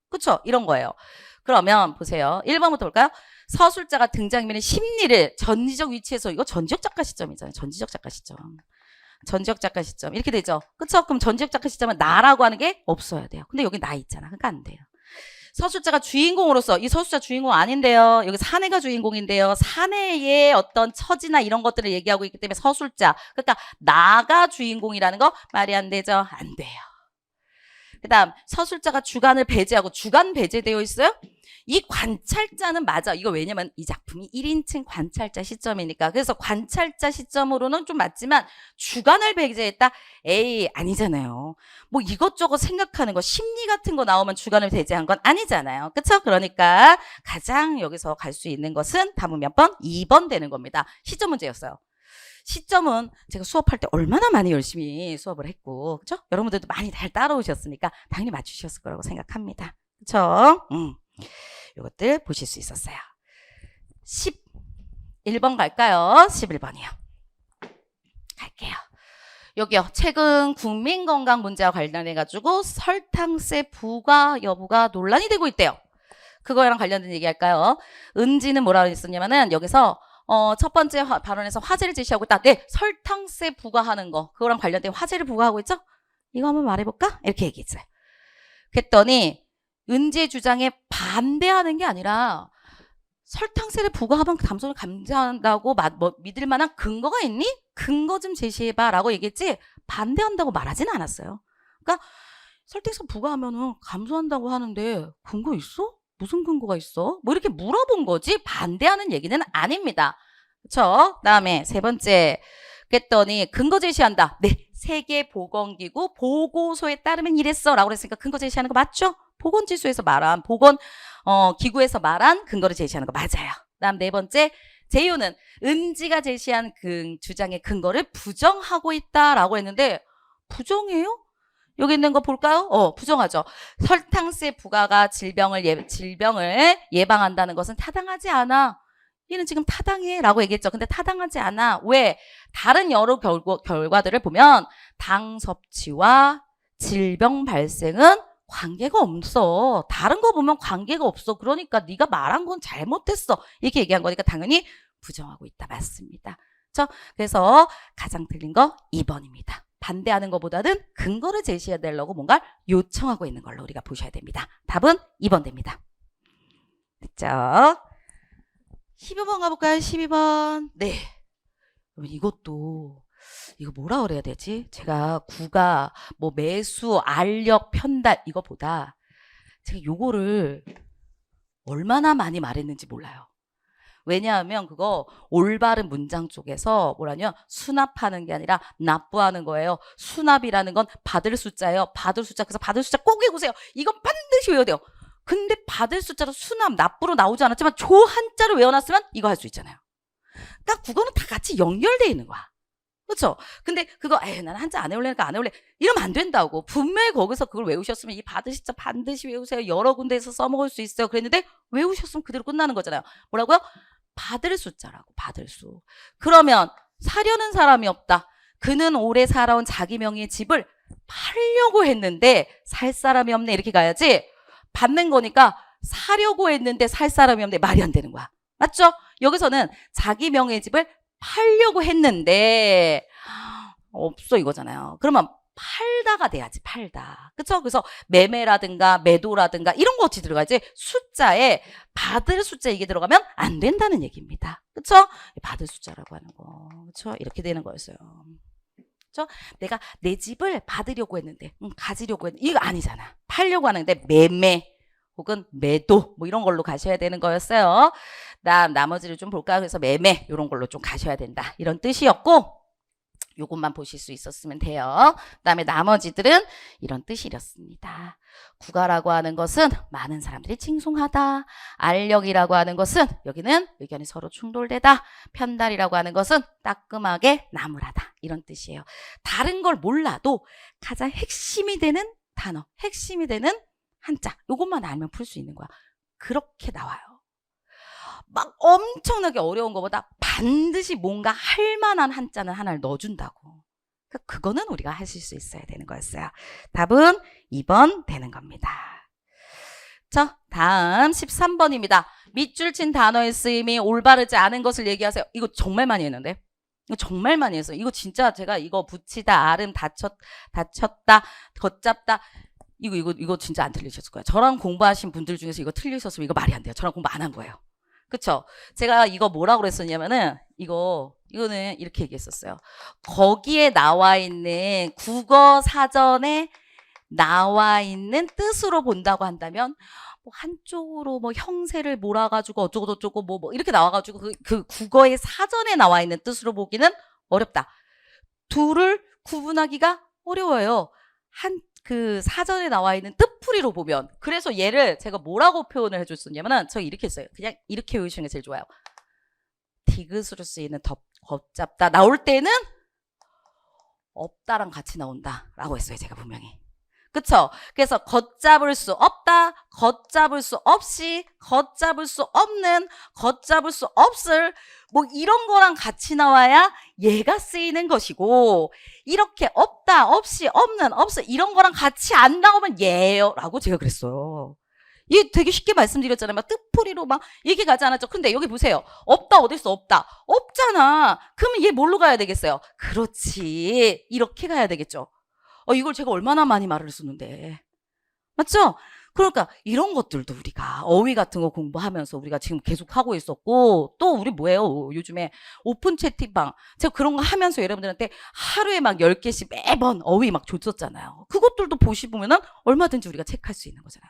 그렇죠? 이런 거예요. 그러면 보세요. 1번부터 볼까요? 서술자가 등장인물의 심리를 전지적 위치에서 이거 전지적 작가 시점이잖아요. 전지적 작가 시점. 전지적 작가 시점. 이렇게 되죠. 그쵸? 그럼 전지적 작가 시점은 나라고 하는 게 없어야 돼요. 근데 여기 나 있잖아. 그러니까 안 돼요. 서술자가 주인공으로서 이 서술자 주인공 아닌데요. 여기 사내가 주인공인데요. 사내의 어떤 처지나 이런 것들을 얘기하고 있기 때문에 서술자. 그러니까 나가 주인공이라는 거 말이 안 되죠. 안 돼요. 그 다음 서술자가 주관을 배제하고 주관 배제되어 있어요? 이 관찰자는 맞아. 이거 왜냐면 이 작품이 1인칭 관찰자 시점이니까. 그래서 관찰자 시점으로는 좀 맞지만 주관을 배제했다? 에이 아니잖아요. 뭐 이것저것 생각하는 거 심리 같은 거 나오면 주관을 배제한 건 아니잖아요. 그쵸? 그러니까 가장 여기서 갈 수 있는 것은 답은 몇 번? 2번 되는 겁니다. 시점 문제였어요. 시점은 제가 수업할 때 얼마나 많이 열심히 수업을 했고 그쵸? 여러분들도 많이 잘 따라오셨으니까 당연히 맞추셨을 거라고 생각합니다. 그쵸? 이것들 보실 수 있었어요. 11번 갈까요? 11번이요. 갈게요. 여기요. 최근 국민건강 문제와 관련해 가지고 설탕세 부과 여부가 논란이 되고 있대요. 그거랑 관련된 얘기 할까요? 은지는 뭐라고 했었냐면은 여기서 첫 번째 발언에서 화제를 제시하고 있다. 네, 설탕세 부과하는 거. 그거랑 관련된 화제를 부과하고 있죠? 이거 한번 말해볼까? 이렇게 얘기했어요. 그랬더니 은지의 주장에 반대하는 게 아니라 설탕세를 부과하면 담소를 감지한다고 믿을 만한 근거가 있니? 근거 좀 제시해봐 라고 얘기했지 반대한다고 말하진 않았어요. 그러니까 설탕세 부과하면 감소한다고 하는데 근거 있어? 무슨 근거가 있어? 뭐 이렇게 물어본 거지 반대하는 얘기는 아닙니다. 그렇죠? 다음에 세 번째 그랬더니 근거 제시한다. 네, 세계보건기구 보고서에 따르면 이랬어 라고 그랬으니까 근거 제시하는 거 맞죠? 보건지수에서 말한 기구에서 말한 근거를 제시하는 거 맞아요. 다음 네 번째 제휴는 은지가 제시한 그 주장의 근거를 부정하고 있다라고 했는데 부정해요? 여기 있는 거 볼까요? 부정하죠. 설탕세 부과가 질병을 예방한다는 것은 타당하지 않아. 얘는 지금 타당해 라고 얘기했죠. 근데 타당하지 않아. 왜? 다른 여러 결과들을 보면 당 섭취와 질병 발생은 관계가 없어. 다른 거 보면 관계가 없어. 그러니까 네가 말한 건 잘못했어. 이렇게 얘기한 거니까 당연히 부정하고 있다. 맞습니다. 그래서 가장 틀린 거 2번입니다. 반대하는 것보다는 근거를 제시해 달라고 뭔가 요청하고 있는 걸로 우리가 보셔야 됩니다. 답은 2번 됩니다. 됐죠? 12번 가볼까요? 12번. 네. 이것도 이거 뭐라 그래야 되지? 제가 구가 뭐 매수, 알력, 편달 이거보다 제가 요거를 얼마나 많이 말했는지 몰라요. 왜냐하면 그거 올바른 문장 쪽에서 뭐라냐 수납하는 게 아니라 납부하는 거예요. 수납이라는 건 받을 숫자예요. 받을 숫자. 그래서 받을 숫자 꼭 외우세요. 이건 반드시 외워야 돼요. 근데 받을 숫자로 수납, 납부로 나오지 않았지만 조 한자를 외워놨으면 이거 할 수 있잖아요. 그러니까 국어는 다 같이 연결되어 있는 거야. 그렇죠? 근데 그거 나는 한자 안 외울래니까 안 외울래. 이러면 안 된다고. 분명히 거기서 그걸 외우셨으면 이 받을 숫자 반드시 외우세요. 여러 군데에서 써먹을 수 있어요. 그랬는데 외우셨으면 그대로 끝나는 거잖아요. 뭐라고요? 받을 숫자라고. 받을 수. 그러면 사려는 사람이 없다. 그는 오래 살아온 자기 명의의 집을 팔려고 했는데 살 사람이 없네. 이렇게 가야지. 받는 거니까 사려고 했는데 살 사람이 없네. 말이 안 되는 거야. 맞죠? 여기서는 자기 명의의 집을 팔려고 했는데 없어 이거잖아요. 그러면 팔다가 돼야지. 팔다. 그쵸? 그래서 매매라든가 매도라든가 이런 거 어찌 들어가지? 숫자에 받을 숫자 이게 들어가면 안 된다는 얘기입니다. 그쵸? 받을 숫자라고 하는 거. 그쵸? 이렇게 되는 거였어요. 그쵸? 내가 내 집을 받으려고 했는데 가지려고 했는데 이거 아니잖아. 팔려고 하는데 매매 혹은 매도 뭐 이런 걸로 가셔야 되는 거였어요. 나머지를 좀 볼까요? 그래서 매매 이런 걸로 좀 가셔야 된다. 이런 뜻이었고 요것만 보실 수 있었으면 돼요. 그다음에 나머지들은 이런 뜻이었습니다. 국가라고 하는 것은 많은 사람들이 칭송하다. 알력이라고 하는 것은 여기는 의견이 서로 충돌되다. 편달이라고 하는 것은 따끔하게 나무라다. 이런 뜻이에요. 다른 걸 몰라도 가장 핵심이 되는 단어, 핵심이 되는 한자 요것만 알면 풀 수 있는 거야. 그렇게 나와요. 막 엄청나게 어려운 것보다 반드시 뭔가 할 만한 한자는 하나를 넣어준다고. 그거는 우리가 하실 수 있어야 되는 거였어요. 답은 2번 되는 겁니다. 자, 다음 13번입니다. 밑줄 친 단어의 쓰임이 올바르지 않은 것을 얘기하세요. 이거 정말 많이 했는데. 이거 정말 많이 했어요. 이거 진짜 제가 이거 붙이다, 아름, 다쳤다, 걷잡다. 이거 진짜 안 틀리셨을 거예요. 저랑 공부하신 분들 중에서 이거 틀리셨으면 이거 말이 안 돼요. 저랑 공부 안 한 거예요. 그쵸? 제가 이거 뭐라고 그랬었냐면은 이거는 이렇게 얘기했었어요. 거기에 나와 있는 국어 사전에 나와 있는 뜻으로 본다고 한다면 뭐 한쪽으로 뭐 형세를 몰아가지고 어쩌고저쩌고 뭐 이렇게 나와가지고 그 국어의 사전에 나와 있는 뜻으로 보기는 어렵다. 둘을 구분하기가 어려워요. 그 사전에 나와 있는 뜻풀이로 보면. 그래서 얘를 제가 뭐라고 표현을 해줬었냐면은 저 이렇게 했어요. 그냥 이렇게 외우시는 게 제일 좋아요. 디귿으로 쓰이는 걷잡다 나올 때는 없다랑 같이 나온다 라고 했어요. 제가 분명히. 그쵸? 그래서 걷잡을 수 없다, 걷잡을 수 없이, 걷잡을 수 없는, 걷잡을 수 없을 뭐 이런 거랑 같이 나와야 얘가 쓰이는 것이고 이렇게 없다, 없이, 없는, 없을 이런 거랑 같이 안 나오면 얘예요 라고 제가 그랬어요. 이게 되게 쉽게 말씀드렸잖아요. 막 뜻풀이로 막 얘기 가지 않았죠. 근데 여기 보세요. 없다 어딨어? 없다. 없잖아. 그러면 얘 뭘로 가야 되겠어요? 그렇지. 이렇게 가야 되겠죠. 이걸 제가 얼마나 많이 말을 했었는데. 맞죠? 그러니까 이런 것들도 우리가 어휘 같은 거 공부하면서 우리가 지금 계속 하고 있었고 또 우리 뭐예요? 요즘에 오픈 채팅방 제가 그런 거 하면서 여러분들한테 하루에 막 10개씩 매번 어휘 막 줬었잖아요. 그것들도 보시면은 얼마든지 우리가 체크할 수 있는 거잖아요.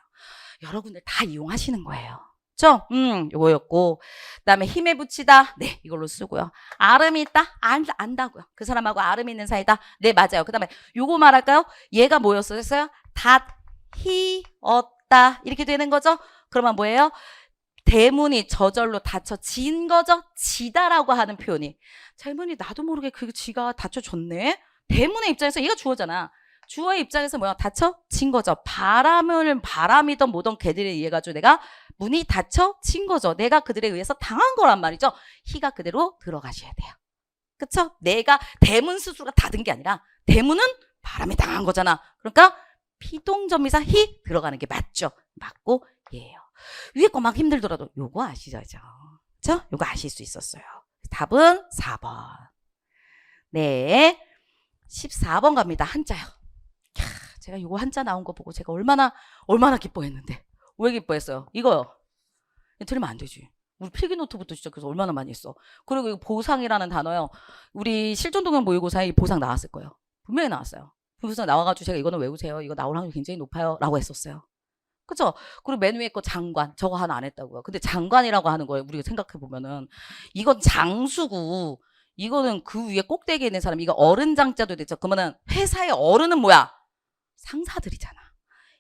여러분들 다 이용하시는 거예요. 그쵸? 요거였고 그다음에 힘에 붙이다. 네, 이걸로 쓰고요. 아름이 있다? 안다고요. 그 사람하고 아름이 있는 사이다? 네, 맞아요. 그다음에 요거 말할까요? 얘가 뭐였어요? 었다 이렇게 되는 거죠? 그러면 뭐예요? 대문이 저절로 닫혀진 거죠? 지다라고 하는 표현이. 젊은이 나도 모르게 그 지가 닫혀졌네? 대문의 입장에서 얘가 주어잖아. 주어의 입장에서 뭐야? 닫혀진 거죠. 바람이던 뭐던 걔들에 의해 가지고 내가 문이 닫혀진 거죠. 내가 그들에 의해서 당한 거란 말이죠. 히가 그대로 들어가셔야 돼요. 그쵸? 내가 대문 스스로가 닫은 게 아니라 대문은 바람에 당한 거잖아. 그러니까 피동전미사 히 들어가는 게 맞죠. 맞고 예요. 위에 거 막 힘들더라도 요거 아시죠? 그쵸? 요거 아실 수 있었어요. 답은 4번. 네. 14번 갑니다. 한자요. 제가 요거 한자 나온 거 보고 제가 얼마나 기뻐했는데. 왜 기뻐했어요? 이거요. 틀리면 안 되지. 우리 필기노트부터 시작해서 얼마나 많이 했어. 그리고 이거 보상이라는 단어요. 우리 실전동영 모의고사에 보상 나왔을 거예요. 분명히 나왔어요. 보상 나와가지고 제가 이거는 외우세요. 이거 나올 확률이 굉장히 높아요. 라고 했었어요. 그쵸? 그리고 맨 위에 거 장관. 저거 하나 안 했다고요. 근데 장관이라고 하는 거예요. 우리가 생각해보면은. 이건 장수고, 이거는 그 위에 꼭대기에 있는 사람, 이거 어른 장자도 됐죠. 그러면은 회사의 어른은 뭐야? 상사들이잖아.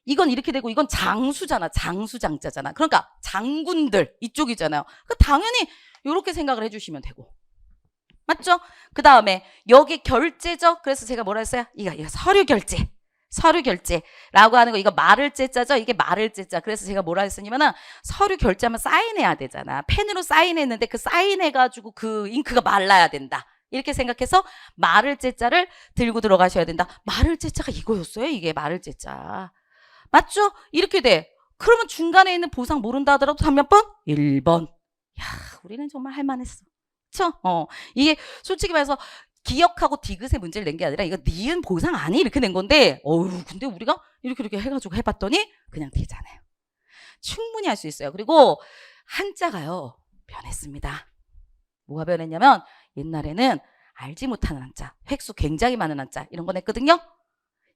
이건 이렇게 되고 이건 장수잖아. 장수장자잖아. 그러니까 장군들 이쪽이잖아요. 그러니까 당연히 이렇게 생각을 해주시면 되고. 맞죠? 그 다음에 여기 결제죠. 그래서 제가 뭐라 했어요? 이거 서류 결제. 서류 결제라고 하는 거 이거 말을 째자죠. 이게 말을 째자. 그래서 제가 뭐라 했었냐면은 서류 결제하면 사인해야 되잖아. 펜으로 사인했는데 그 사인해가지고 그 잉크가 말라야 된다. 이렇게 생각해서 말을 째자를 들고 들어가셔야 된다. 말을 째자가 이거였어요. 이게 말을 째자. 맞죠? 이렇게 돼. 그러면 중간에 있는 보상 모른다 하더라도 답 몇 번? 1번. 야, 우리는 정말 할만했어. 그쵸? 이게 솔직히 말해서 기억하고 디귿의 문제를 낸 게 아니라 이거 니은 보상 아니? 이렇게 낸 건데 근데 우리가 이렇게 해가지고 해봤더니 그냥 되잖아요. 충분히 할 수 있어요. 그리고 한자가요. 변했습니다. 뭐가 변했냐면 옛날에는 알지 못하는 한자, 획수 굉장히 많은 한자 이런 거 냈거든요.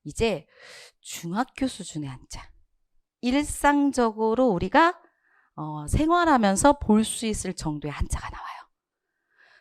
이제 중학교 수준의 한자. 일상적으로 우리가 생활하면서 볼 수 있을 정도의 한자가 나와요.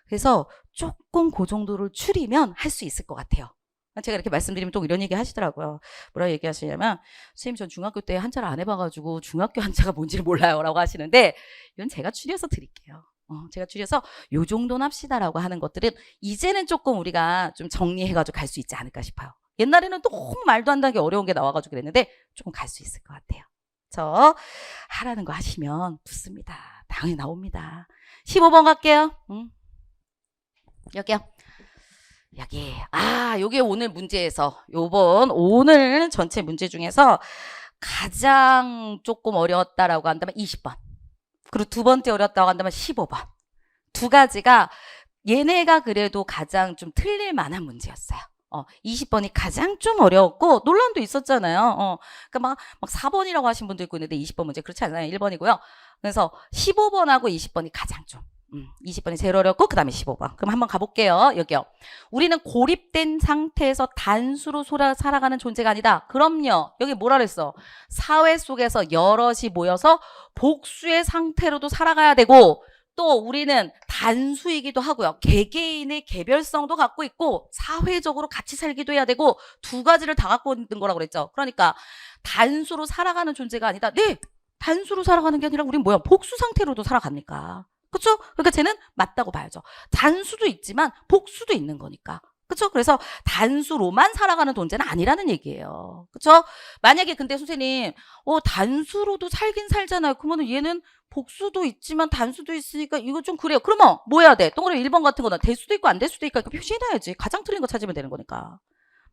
그래서 조금 그 정도를 추리면 할 수 있을 것 같아요. 제가 이렇게 말씀드리면 또 이런 얘기 하시더라고요. 뭐라 얘기하시냐면 선생님 전 중학교 때 한자를 안 해봐가지고 중학교 한자가 뭔지를 몰라요 라고 하시는데 이건 제가 추려서 드릴게요. 제가 추려서 요 정도는 합시다라고 하는 것들은 이제는 조금 우리가 좀 정리해가지고 갈 수 있지 않을까 싶어요. 옛날에는 너무 말도 안 되게 어려운 게 나와가지고 그랬는데 조금 갈 수 있을 것 같아요. 저 하라는 거 하시면 붙습니다. 당연히 나옵니다. 15번 갈게요. 여기요. 여기. 요게 오늘 문제에서 오늘 전체 문제 중에서 가장 조금 어려웠다라고 한다면 20번. 그리고 두 번째 어려웠다고 한다면 15번. 두 가지가 얘네가 그래도 가장 좀 틀릴 만한 문제였어요. 20번이 가장 좀 어려웠고 논란도 있었잖아요. 그러니까 막 4번이라고 하신 분도 있고 있는데 20번 문제 그렇지 않아요. 1번이고요. 그래서 15번하고 20번이 가장 좀 20번이 제일 어렵고 그 다음에 15번. 그럼 한번 가볼게요. 여기요. 우리는 고립된 상태에서 단수로 살아가는 존재가 아니다. 그럼요. 여기 뭐라 그랬어? 사회 속에서 여럿이 모여서 복수의 상태로도 살아가야 되고 또 우리는 단수이기도 하고요. 개개인의 개별성도 갖고 있고 사회적으로 같이 살기도 해야 되고 두 가지를 다 갖고 있는 거라고 그랬죠. 그러니까 단수로 살아가는 존재가 아니다. 네. 단수로 살아가는 게 아니라 우린 뭐야? 복수 상태로도 살아갑니까? 그렇죠? 그러니까 쟤는 맞다고 봐야죠. 단수도 있지만 복수도 있는 거니까. 그렇죠? 그래서 단수로만 살아가는 존재는 아니라는 얘기예요. 그렇죠? 만약에 근데 선생님 단수로도 살긴 살잖아요. 그러면 얘는 복수도 있지만 단수도 있으니까 이거 좀 그래요. 그러면 뭐 해야 돼? 동그라미 1번 같은 거는 될 수도 있고 안 될 수도 있고 표시해놔야지. 가장 틀린 거 찾으면 되는 거니까.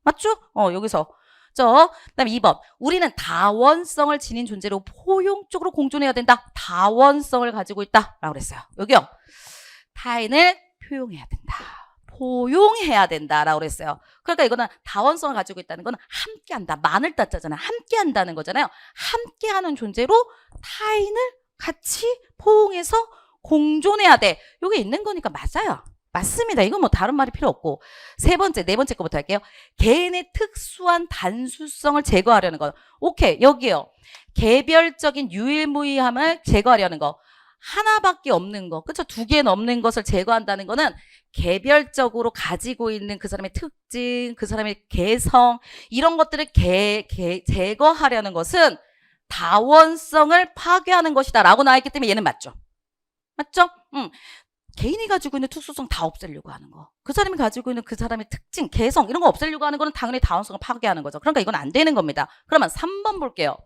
맞죠? 여기서 그다음에 2번. 우리는 다원성을 지닌 존재로 포용적으로 공존해야 된다. 다원성을 가지고 있다. 라고 그랬어요. 여기요. 타인을 표용해야 된다. 포용해야 된다라고 그랬어요. 그러니까 이거는 다원성을 가지고 있다는 건 함께한다. 만을 따자잖아요. 함께한다는 거잖아요. 함께하는 존재로 타인을 같이 포용해서 공존해야 돼. 이게 있는 거니까 맞아요. 맞습니다. 이건 뭐 다른 말이 필요 없고. 네 번째 거부터 할게요. 개인의 특수한 단수성을 제거하려는 거. 오케이, 여기요. 개별적인 유일무이함을 제거하려는 거. 하나밖에 없는 거. 그쵸? 두 개 넘는 것을 제거한다는 거는 개별적으로 가지고 있는 그 사람의 특징, 그 사람의 개성, 이런 것들을 제거하려는 것은 다원성을 파괴하는 것이다. 라고 나와있기 때문에 얘는 맞죠? 맞죠? 개인이 가지고 있는 특수성 다 없애려고 하는 거. 그 사람이 가지고 있는 그 사람의 특징, 개성 이런 거 없애려고 하는 거는 당연히 다원성을 파괴하는 거죠. 그러니까 이건 안 되는 겁니다. 그러면 3번 볼게요.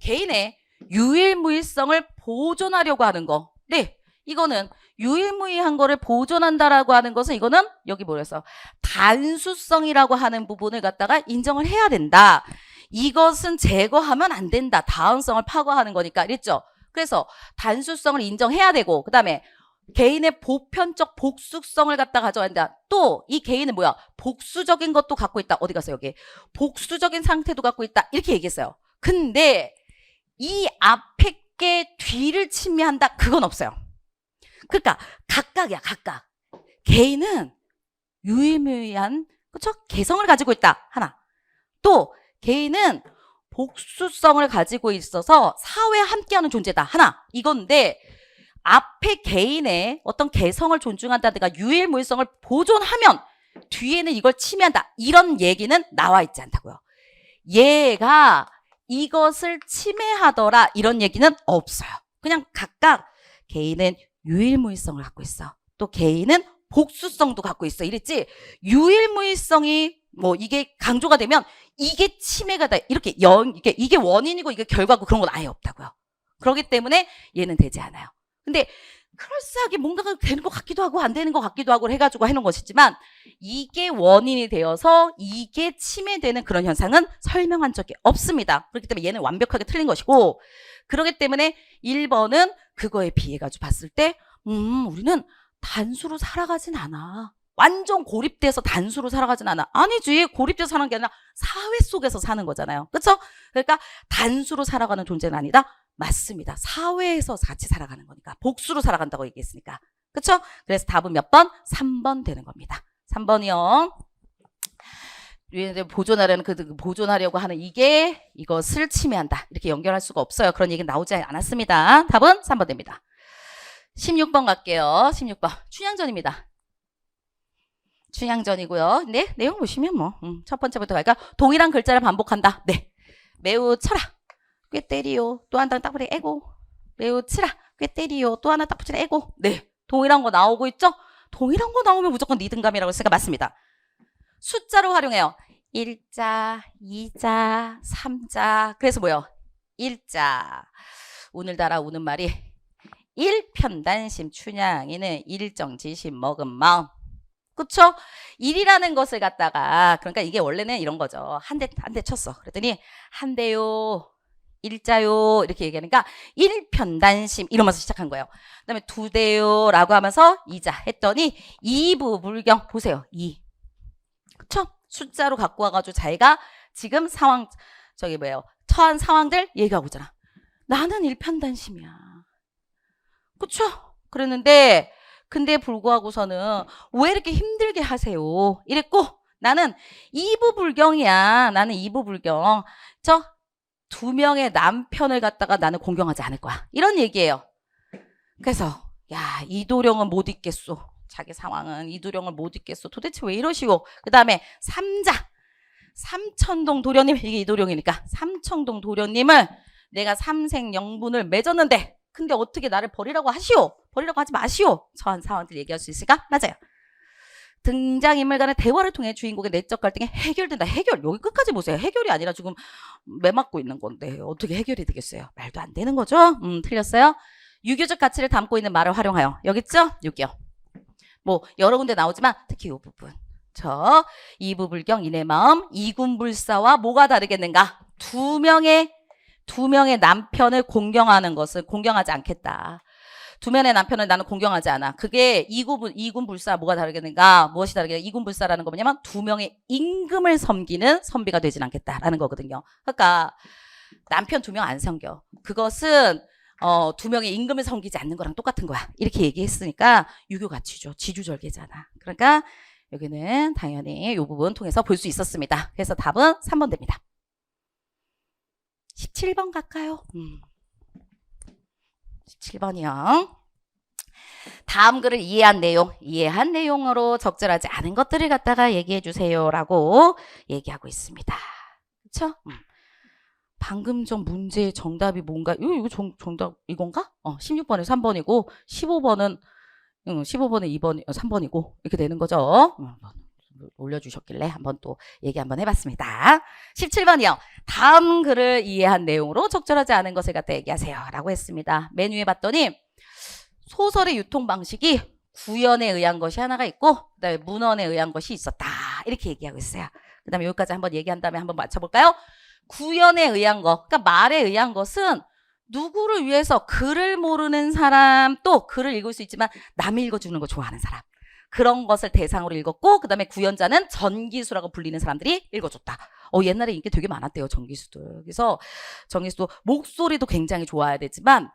개인의 유일무이성을 보존하려고 하는 거. 네, 이거는 유일무이한 거를 보존한다라고 하는 것은 이거는 여기 뭐랬어? 단수성이라고 하는 부분을 갖다가 인정을 해야 된다. 이것은 제거하면 안 된다. 다원성을 파괴하는 거니까. 그랬죠? 그래서 단수성을 인정해야 되고 그 다음에 개인의 보편적 복수성을 갖다 가져야 한다. 또 이 개인은 뭐야? 복수적인 것도 갖고 있다. 어디 갔어 여기? 복수적인 상태도 갖고 있다. 이렇게 얘기했어요. 근데 이 앞에 게 뒤를 침해한다. 그건 없어요. 그러니까 각각이야. 각각. 개인은 유일무이한 그렇죠? 개성을 가지고 있다. 하나. 또 개인은 복수성을 가지고 있어서 사회와 함께하는 존재다. 하나. 이건데 앞에 개인의 어떤 개성을 존중한다든가 유일무이성을 보존하면 뒤에는 이걸 침해한다. 이런 얘기는 나와 있지 않다고요. 얘가 이것을 침해하더라. 이런 얘기는 없어요. 그냥 각각 개인은 유일무이성을 갖고 있어. 또 개인은 복수성도 갖고 있어. 이랬지. 유일무이성이 뭐 이게 강조가 되면 이게 침해가 돼. 이렇게 이게 원인이고 이게 결과고 그런 건 아예 없다고요. 그렇기 때문에 얘는 되지 않아요. 근데 그럴싸하게 뭔가가 되는 것 같기도 하고 안 되는 것 같기도 하고 해가지고 해놓은 것이지만 이게 원인이 되어서 이게 침해되는 그런 현상은 설명한 적이 없습니다. 그렇기 때문에 얘는 완벽하게 틀린 것이고 그렇기 때문에 1번은 그거에 비해가지고 봤을 때 우리는 단수로 살아가진 않아. 완전 고립돼서 단수로 살아가진 않아. 아니지. 고립돼서 사는 게 아니라 사회 속에서 사는 거잖아요. 그렇죠? 그러니까 단수로 살아가는 존재는 아니다. 맞습니다. 사회에서 같이 살아가는 거니까. 복수로 살아간다고 얘기했으니까. 그렇죠? 그래서 답은 몇 번? 3번 되는 겁니다. 3번이요. 보존하려는 보존하려고 하는 이것을 침해한다. 이렇게 연결할 수가 없어요. 그런 얘기는 나오지 않았습니다. 답은 3번 됩니다. 16번 갈게요. 16번. 춘향전입니다. 춘향전이고요. 네, 내용 보시면 뭐 첫 번째부터 갈까? 동일한 글자를 반복한다. 네. 매우 쳐라. 꽤 때리요. 또 하나 딱 붙여 애고. 매우 치라. 꽤 때리요. 또 하나 딱 붙여 애고. 네. 동일한 거 나오고 있죠? 동일한 거 나오면 무조건 리듬감이라고 했으니까 맞습니다. 숫자로 활용해요. 1자, 2자, 3자. 그래서 뭐요? 1자. 오늘따라 우는 말이 일편단심 춘향이는 일정지심 먹은 마음. 그쵸? 일이라는 것을 갖다가 그러니까 이게 원래는 이런 거죠. 한 대 쳤어. 그랬더니 한 대요. 일자요 이렇게 얘기하니까 일편단심 이러면서 시작한 거예요. 그 다음에 두 대요 라고 하면서 이자 했더니 이부불경 보세요. 이 그쵸? 숫자로 갖고 와가지고 자기가 지금 상황 저기 뭐예요 처한 상황들 얘기하고 있잖아. 나는 일편단심이야. 그쵸? 그랬는데 근데 불구하고서는 왜 이렇게 힘들게 하세요? 이랬고 나는 이부불경이야. 나는 이부불경. 저 두 명의 남편을 갖다가 나는 공경하지 않을 거야. 이런 얘기예요. 그래서 야 이도령은 못 있겠소. 자기 상황은 이도령을 못 있겠소. 도대체 왜 이러시오. 그 다음에 3자 삼천동 도련님 이게 이도령이니까 삼천동 도련님을 내가 삼생영분을 맺었는데 근데 어떻게 나를 버리라고 하시오. 버리라고 하지 마시오. 저한 상황들 얘기할 수 있을까? 맞아요. 등장인물 간의 대화를 통해 주인공의 내적 갈등이 해결된다. 해결. 여기 끝까지 보세요. 해결이 아니라 지금 매맞고 있는 건데 어떻게 해결이 되겠어요? 말도 안 되는 거죠? 틀렸어요. 유교적 가치를 담고 있는 말을 활용하여. 여기 있죠? 유교. 뭐 여러 군데 나오지만 특히 이 부분. 이부불경 이내 마음 이군불사와 뭐가 다르겠는가? 두 명의 남편을 공경하는 것을 공경하지 않겠다. 두 명의 남편을 나는 공경하지 않아. 그게 이군불사 뭐가 다르겠는가? 무엇이 다르겠는가? 이군불사라는 거 뭐냐면 두 명의 임금을 섬기는 선비가 되진 않겠다라는 거거든요. 그러니까 남편 두 명 안 섬겨. 그것은 두 명의 임금을 섬기지 않는 거랑 똑같은 거야. 이렇게 얘기했으니까 유교 가치죠. 지주절개잖아. 그러니까 여기는 당연히 이 부분 통해서 볼 수 있었습니다. 그래서 답은 3번 됩니다. 17번 갈까요? 17번이요. 다음 글을 이해한 내용으로 적절하지 않은 것들을 갖다가 얘기해 주세요라고 얘기하고 있습니다. 그렇죠? 방금 전 문제의 정답이 뭔가 이거 정답 이건가? 16번에 3번이고 15번은 15번에 2번, 3번이고 이렇게 되는 거죠. 올려주셨길래 한번 또 얘기 한번 해봤습니다. 17번이요. 다음 글을 이해한 내용으로 적절하지 않은 것을 갖다 얘기하세요 라고 했습니다. 맨 위에 봤더니 소설의 유통 방식이 구연에 의한 것이 하나가 있고 그다음에 문헌에 의한 것이 있었다 이렇게 얘기하고 있어요. 그 다음에 여기까지 한번 얘기한 다음에 한번 맞춰볼까요? 구연에 의한 것, 그러니까 말에 의한 것은 누구를 위해서 글을 모르는 사람 또 글을 읽을 수 있지만 남이 읽어주는 거 좋아하는 사람 그런 것을 대상으로 읽었고 그 다음에 구연자는 전기수라고 불리는 사람들이 읽어줬다. 옛날에 인기 되게 많았대요. 전기수들. 그래서 전기수도 목소리도 굉장히 좋아야 되지만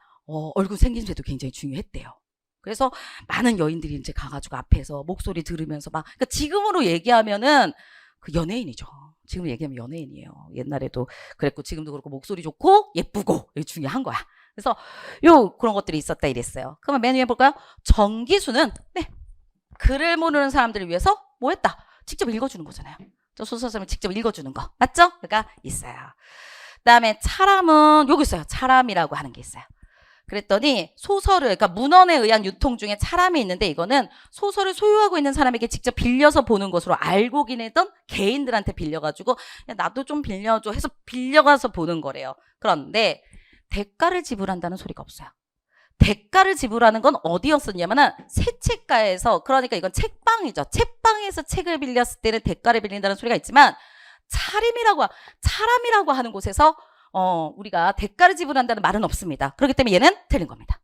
얼굴 생김새도 굉장히 중요했대요. 그래서 많은 여인들이 이제 가가지고 앞에서 목소리 들으면서 막 그러니까 지금으로 얘기하면은 그 연예인이죠. 지금 얘기하면 연예인이에요. 옛날에도 그랬고 지금도 그렇고 목소리 좋고 예쁘고 이게 중요한 거야. 그래서 그런 것들이 있었다 이랬어요. 그러면 맨 위에 볼까요? 전기수는 글을 모르는 사람들을 위해서 뭐 했다? 직접 읽어주는 거잖아요. 저 소설을 직접 읽어주는 거. 맞죠? 그러니까 있어요. 그 다음에 차람은 여기 있어요. 차람이라고 하는 게 있어요. 그랬더니 소설을 그러니까 문헌에 의한 유통 중에 차람이 있는데 이거는 소설을 소유하고 있는 사람에게 직접 빌려서 보는 것으로 알고 지내던 개인들한테 빌려가지고 야, 나도 좀 빌려줘 해서 빌려가서 보는 거래요. 그런데 대가를 지불한다는 소리가 없어요. 대가를 지불하는 건 어디였었냐면은 새책가에서 그러니까 이건 책방이죠. 책방에서 책을 빌렸을 때는 대가를 빌린다는 소리가 있지만 차람이라고 하는 곳에서 우리가 대가를 지불한다는 말은 없습니다. 그렇기 때문에 얘는 틀린 겁니다.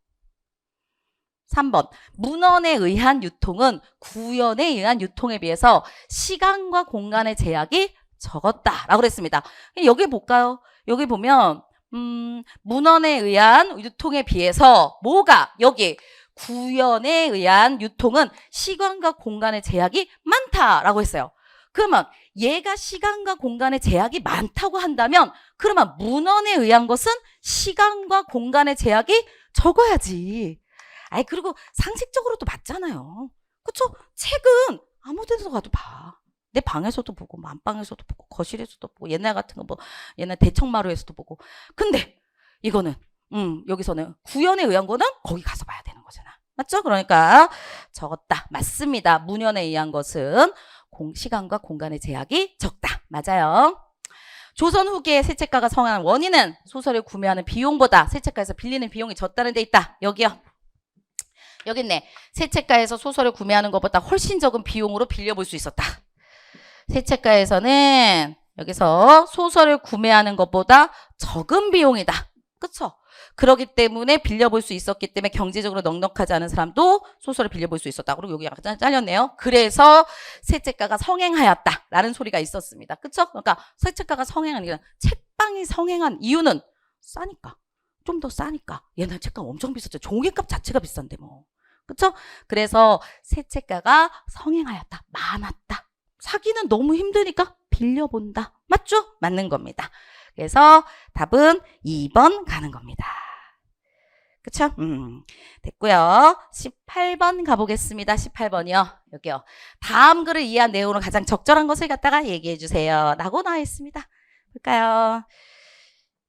3번 문헌에 의한 유통은 구연에 의한 유통에 비해서 시간과 공간의 제약이 적었다라고 그랬습니다. 여기 볼까요? 여기 보면 문헌에 의한 유통에 비해서 뭐가 여기 구연에 의한 유통은 시간과 공간의 제약이 많다라고 했어요. 그러면 얘가 시간과 공간의 제약이 많다고 한다면 그러면 문헌에 의한 것은 시간과 공간의 제약이 적어야지. 그리고 상식적으로도 맞잖아요. 그쵸? 책은 아무 데서 가도 봐. 내 방에서도 보고 안방에서도 보고 거실에서도 보고 옛날 같은 거 뭐 옛날 대청마루에서도 보고 근데 이거는 여기서는 구연에 의한 거는 거기 가서 봐야 되는 거잖아. 맞죠? 그러니까 적었다. 맞습니다. 문헌에 의한 것은 시간과 공간의 제약이 적다. 맞아요. 조선 후기에 새 책가가 성행한 원인은 소설을 구매하는 비용보다 새 책가에서 빌리는 비용이 적다는 데 있다. 여기요. 여기 있네. 새 책가에서 소설을 구매하는 것보다 훨씬 적은 비용으로 빌려볼 수 있었다. 새 책가에서는 여기서 소설을 구매하는 것보다 적은 비용이다. 그쵸? 그렇기 때문에 빌려볼 수 있었기 때문에 경제적으로 넉넉하지 않은 사람도 소설을 빌려볼 수 있었다. 그리고 여기 약간 잘렸네요. 그래서 새 책가가 성행하였다라는 소리가 있었습니다. 그쵸? 그러니까 새 책가가 성행한 게 책방이 성행한 이유는 싸니까. 좀 더 싸니까. 옛날 책가 엄청 비쌌죠. 종이값 자체가 비싼데 뭐. 그쵸? 그래서 새 책가가 성행하였다. 많았다. 사기는 너무 힘드니까 빌려본다. 맞죠? 맞는 겁니다. 그래서 답은 2번 가는 겁니다. 그쵸? 됐고요. 18번 가보겠습니다. 18번이요. 여기요. 다음 글을 이해한 내용으로 가장 적절한 것을 갖다가 얘기해 주세요. 라고 나와 있습니다. 볼까요?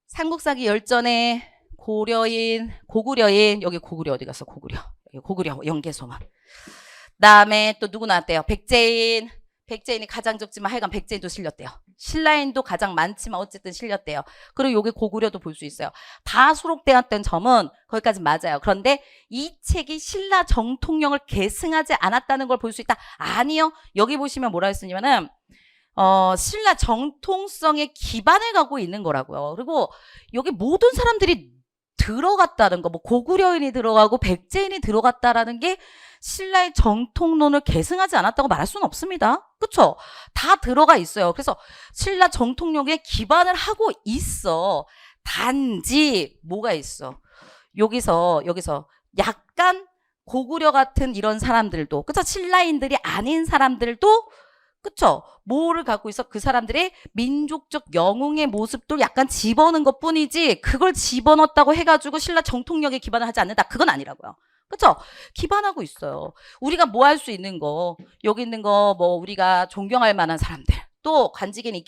삼국사기 열전에 고구려인 여기 고구려 어디 갔어? 고구려 영계소만. 그다음에 또 누구 나왔대요? 백제인이 가장 적지만 하여간 백제인도 실렸대요. 신라인도 가장 많지만 어쨌든 실렸대요. 그리고 여기 고구려도 볼 수 있어요. 다 수록되었던 점은 거기까지 맞아요. 그런데 이 책이 신라 정통령을 계승하지 않았다는 걸 볼 수 있다. 아니요. 여기 보시면 뭐라 했으냐면은 신라 정통성의 기반을 갖고 있는 거라고요. 그리고 여기 모든 사람들이 들어갔다는 거, 뭐 고구려인이 들어가고 백제인이 들어갔다라는 게 신라의 정통론을 계승하지 않았다고 말할 수는 없습니다. 그쵸? 다 들어가 있어요. 그래서 신라 정통론에 기반을 하고 있어. 단지 뭐가 있어? 여기서 약간 고구려 같은 이런 사람들도, 그쵸? 신라인들이 아닌 사람들도, 그쵸? 뭐를 갖고 있어? 그 사람들의 민족적 영웅의 모습도 약간 집어넣은 것 뿐이지 그걸 집어넣었다고 해가지고 신라 정통력에 기반을 하지 않는다. 그건 아니라고요. 그쵸? 기반하고 있어요. 우리가 뭐 할 수 있는 거, 여기 있는 거 뭐 우리가 존경할 만한 사람들 또 관직에는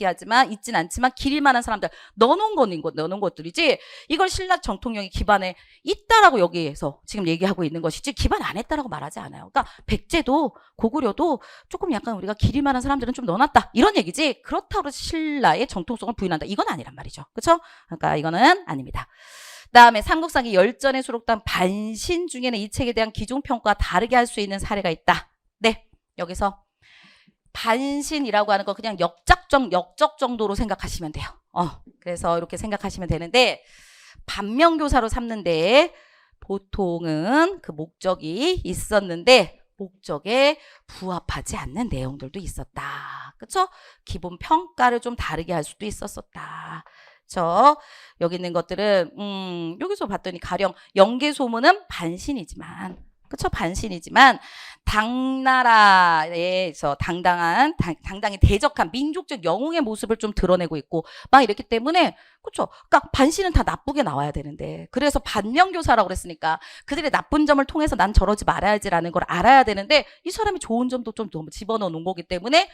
있진 않지만 기릴 만한 사람들 넣어놓은 것들이지 이걸 신라 정통령이 기반에 있다라고 여기에서 지금 얘기하고 있는 것이지 기반 안 했다라고 말하지 않아요. 그러니까 백제도 고구려도 조금 약간 우리가 기릴 만한 사람들은 좀 넣어놨다 이런 얘기지 그렇다고 신라의 정통성을 부인한다 이건 아니란 말이죠. 그렇죠? 그러니까 이거는 아닙니다. 그다음에 삼국사기 열전에 수록된 반신 중에는 이 책에 대한 기존평가가 다르게 할 수 있는 사례가 있다. 네, 여기서 반신이라고 하는 거 그냥 역적 정도로 생각하시면 돼요. 그래서 이렇게 생각하시면 되는데 반면교사로 삼는데 보통은 그 목적이 있었는데 목적에 부합하지 않는 내용들도 있었다. 그렇죠? 기본 평가를 좀 다르게 할 수도 있었었다. 여기 있는 것들은 여기서 봤더니 가령 영계소문은 반신이지만 그쵸? 반신이지만 당나라에서 당당히 대적한 민족적 영웅의 모습을 좀 드러내고 있고 막 이렇기 때문에 그쵸? 그러니까 반신은 다 나쁘게 나와야 되는데 그래서 반면교사라고 그랬으니까 그들의 나쁜 점을 통해서 난 저러지 말아야지라는 걸 알아야 되는데 이 사람이 좋은 점도 좀 너무 집어넣어 놓은 거기 때문에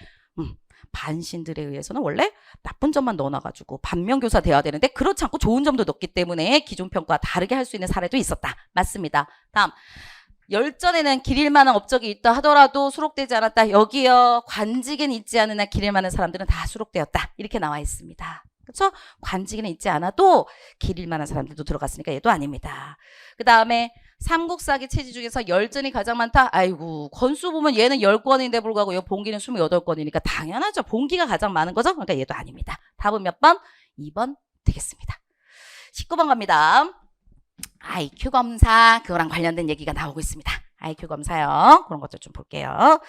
반신들에 의해서는 원래 나쁜 점만 넣어놔가지고 반면교사 돼야 되는데 그렇지 않고 좋은 점도 넣기 때문에 기존 평가와 다르게 할 수 있는 사례도 있었다. 맞습니다. 다음 열전에는 기릴 만한 업적이 있다 하더라도 수록되지 않았다. 여기요. 관직에는 있지 않으나 기릴 만한 사람들은 다 수록되었다. 이렇게 나와 있습니다. 그렇죠? 관직에는 있지 않아도 기릴 만한 사람들도 들어갔으니까 얘도 아닙니다. 그 다음에 삼국사기 체지 중에서 열전이 가장 많다. 아이고 건수 보면 얘는 10건인데 불구하고 이 봉기는 28건이니까 당연하죠. 봉기가 가장 많은 거죠. 그러니까 얘도 아닙니다. 답은 몇 번? 2번 되겠습니다. 19번 갑니다. IQ 검사 그거랑 관련된 얘기가 나오고 있습니다. IQ 검사요. 그런 것들 좀 볼게요.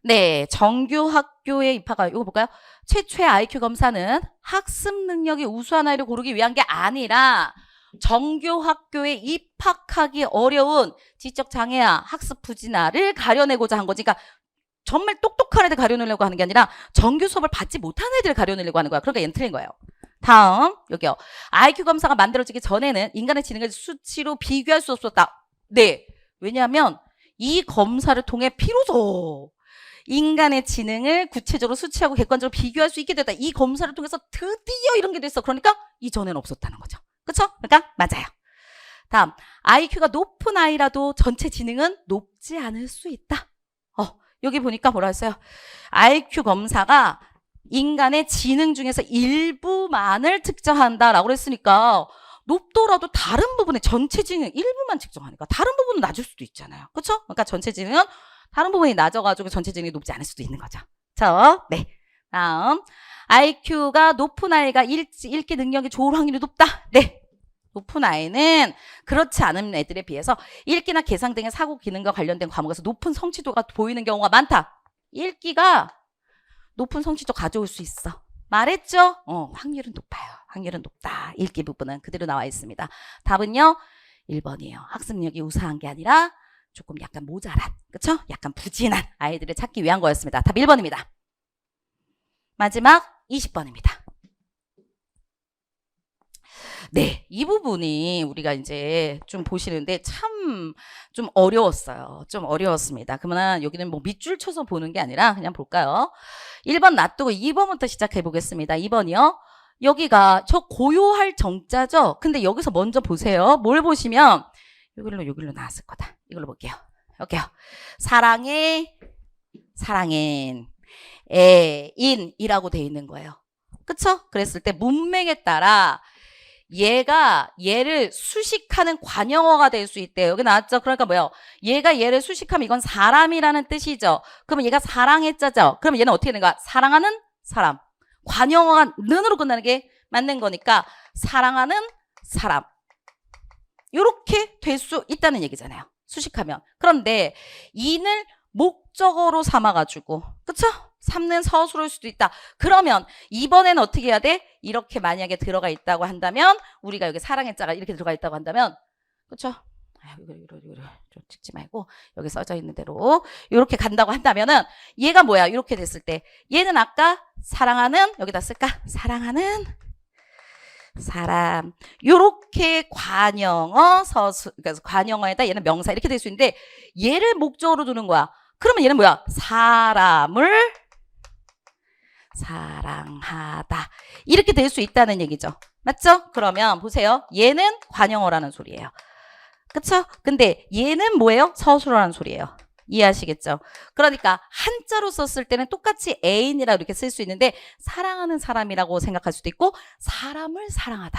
네, 정규 학교에 입학하 이거 볼까요? 최초의 IQ 검사는 학습 능력이 우수한 아이를 고르기 위한 게 아니라 정규 학교에 입학하기 어려운 지적 장애아, 학습 부진아를 가려내고자 한 거지. 그러니까 정말 똑똑한 애들 가려내려고 하는 게 아니라 정규 수업을 받지 못한 애들을 가려내려고 하는 거야. 그러니까 얘는 틀린 거예요. 다음 여기요. IQ 검사가 만들어지기 전에는 인간의 지능을 수치로 비교할 수 없었다. 네. 왜냐하면 이 검사를 통해 비로소 인간의 지능을 구체적으로 수치하고 객관적으로 비교할 수 있게 됐다. 이 검사를 통해서 드디어 이런 게 됐어. 그러니까 이전에는 없었다는 거죠. 그렇죠? 그러니까 맞아요. 다음 IQ가 높은 아이라도 전체 지능은 높지 않을 수 있다. 여기 보니까 뭐라 했어요? IQ 검사가 인간의 지능 중에서 일부만을 측정한다라고 했으니까 높더라도 다른 부분의 전체 지능 일부만 측정하니까 다른 부분은 낮을 수도 있잖아요. 그렇죠? 그러니까 전체 지능은 다른 부분이 낮아가지고 전체 지능이 높지 않을 수도 있는 거죠. 네. 다음 IQ가 높은 아이가 읽기 능력이 좋을 확률이 높다. 네. 높은 아이는 그렇지 않은 애들에 비해서 읽기나 계산 등의 사고 기능과 관련된 과목에서 높은 성취도가 보이는 경우가 많다. 읽기가 높은 성취도 가져올 수 있어. 말했죠? 확률은 높아요. 확률은 높다. 읽기 부분은 그대로 나와 있습니다. 답은요. 1번이에요. 학습력이 우수한 게 아니라 조금 약간 모자란, 그쵸? 약간 부진한 아이들을 찾기 위한 거였습니다. 답 1번입니다. 마지막 20번입니다. 네, 이 부분이 우리가 이제 좀 보시는데 참 좀 어려웠어요. 좀 어려웠습니다. 그러면 여기는 뭐 밑줄 쳐서 보는 게 아니라 그냥 볼까요? 1번 놔두고 2번부터 시작해 보겠습니다. 2번이요. 여기가 저 고요할 정자죠? 근데 여기서 먼저 보세요. 뭘 보시면 여기로 나왔을 거다. 이걸로 볼게요. 여기요. 사랑해, 사랑엔, 애인이라고 돼 있는 거예요. 그쵸? 그랬을 때 문맥에 따라 얘가 얘를 수식하는 관형어가 될 수 있대요. 여기 나왔죠? 그러니까 뭐예요? 얘가 얘를 수식하면 이건 사람이라는 뜻이죠. 그러면 얘가 사랑했자죠? 그러면 얘는 어떻게 되는 거야? 사랑하는 사람. 관형어가 는으로 끝나는 게 맞는 거니까 사랑하는 사람. 이렇게 될 수 있다는 얘기잖아요. 수식하면. 그런데 인을 목적어로 삼아가지고 그쵸? 삼는 서술일 수도 있다. 그러면 이번에는 어떻게 해야 돼? 이렇게 만약에 들어가 있다고 한다면 우리가 여기 사랑의 자가 이렇게 들어가 있다고 한다면 그쵸? 이거 좀 찍지 말고 여기 써져 있는 대로 이렇게 간다고 한다면은 얘가 뭐야? 이렇게 됐을 때 얘는 아까 사랑하는 여기다 쓸까? 사랑하는 사람 요렇게 관형어 서술 그러니까 관형어에다 얘는 명사 이렇게 될 수 있는데 얘를 목적으로 두는 거야. 그러면 얘는 뭐야? 사람을 사랑하다. 이렇게 될 수 있다는 얘기죠. 맞죠? 그러면 보세요. 얘는 관형어라는 소리예요. 그쵸? 근데 얘는 뭐예요? 서술어라는 소리예요. 이해하시겠죠? 그러니까 한자로 썼을 때는 똑같이 애인이라고 이렇게 쓸 수 있는데 사랑하는 사람이라고 생각할 수도 있고 사람을 사랑하다.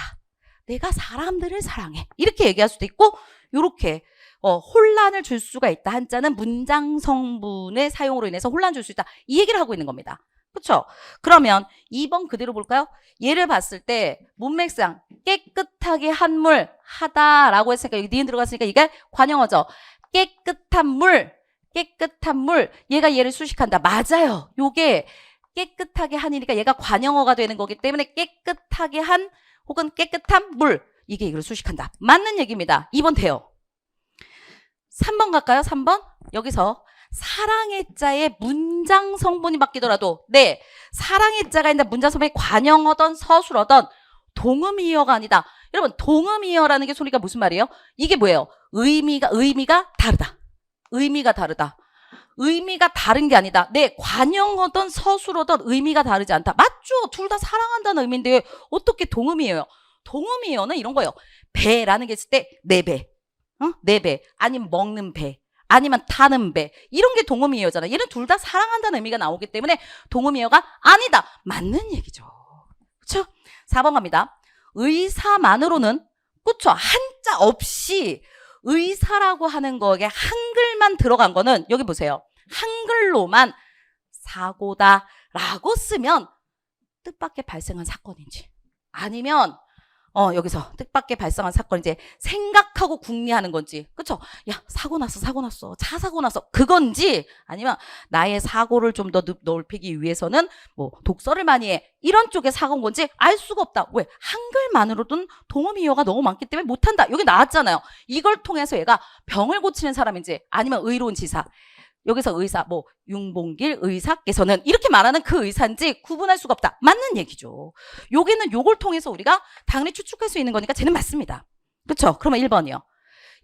내가 사람들을 사랑해. 이렇게 얘기할 수도 있고 요렇게 혼란을 줄 수가 있다. 한자는 문장 성분의 사용으로 인해서 혼란 줄 수 있다. 이 얘기를 하고 있는 겁니다. 그렇죠? 그러면 2번 그대로 볼까요? 얘를 봤을 때 문맥상 깨끗하게 한물 하다라고 했으니까 여기 니은 들어갔으니까 이게 관형어죠. 깨끗한 물 얘가 얘를 수식한다. 맞아요. 요게 깨끗하게 한이니까 얘가 관형어가 되는 거기 때문에 깨끗하게 한 혹은 깨끗한 물 이게 이걸 수식한다. 맞는 얘기입니다. 2번 돼요. 3번 갈까요? 3번 여기서 사랑의 자에 문장 성분이 바뀌더라도 네 사랑의 자가 있는 문장 성분이 관형어든 서술어든 동음이어가 아니다. 여러분 동음이어라는 게 소리가 무슨 말이에요? 이게 뭐예요? 의미가 다르다. 의미가 다른 게 아니다. 네 관형어든 서술어든 의미가 다르지 않다. 맞죠? 둘 다 사랑한다는 의미인데 어떻게 동음이에요? 동음이어는 이런 거예요. 배라는 게 있을 때 내 배, 내 배, 아니면 먹는 배, 아니면 타는 배 이런 게 동음이어잖아. 얘는 둘 다 사랑한다는 의미가 나오기 때문에 동음이어가 아니다. 맞는 얘기죠. 그렇죠? 4번 갑니다. 의사만으로는 그렇죠. 한자 없이 의사라고 하는 거에 한글만 들어간 거는 여기 보세요. 한글로만 사고다라고 쓰면 뜻밖의 발생한 사건인지 아니면 여기서 뜻밖의 발생한 사건 이제 생각하고 궁리하는 건지 그쵸? 야 사고 났어 차 사고 났어 그건지 아니면 나의 사고를 좀 더 넓히기 위해서는 뭐 독서를 많이 해 이런 쪽에 사고인 건지 알 수가 없다. 왜? 한글만으로든 동음이어가 너무 많기 때문에 못한다. 여기 나왔잖아요. 이걸 통해서 얘가 병을 고치는 사람인지 아니면 의로운 지사 여기서 의사 뭐 윤봉길 의사께서는 이렇게 말하는 그 의사인지 구분할 수가 없다. 맞는 얘기죠. 여기는 요걸 통해서 우리가 당연히 추측할 수 있는 거니까 쟤는 맞습니다. 그렇죠? 그러면 1번이요.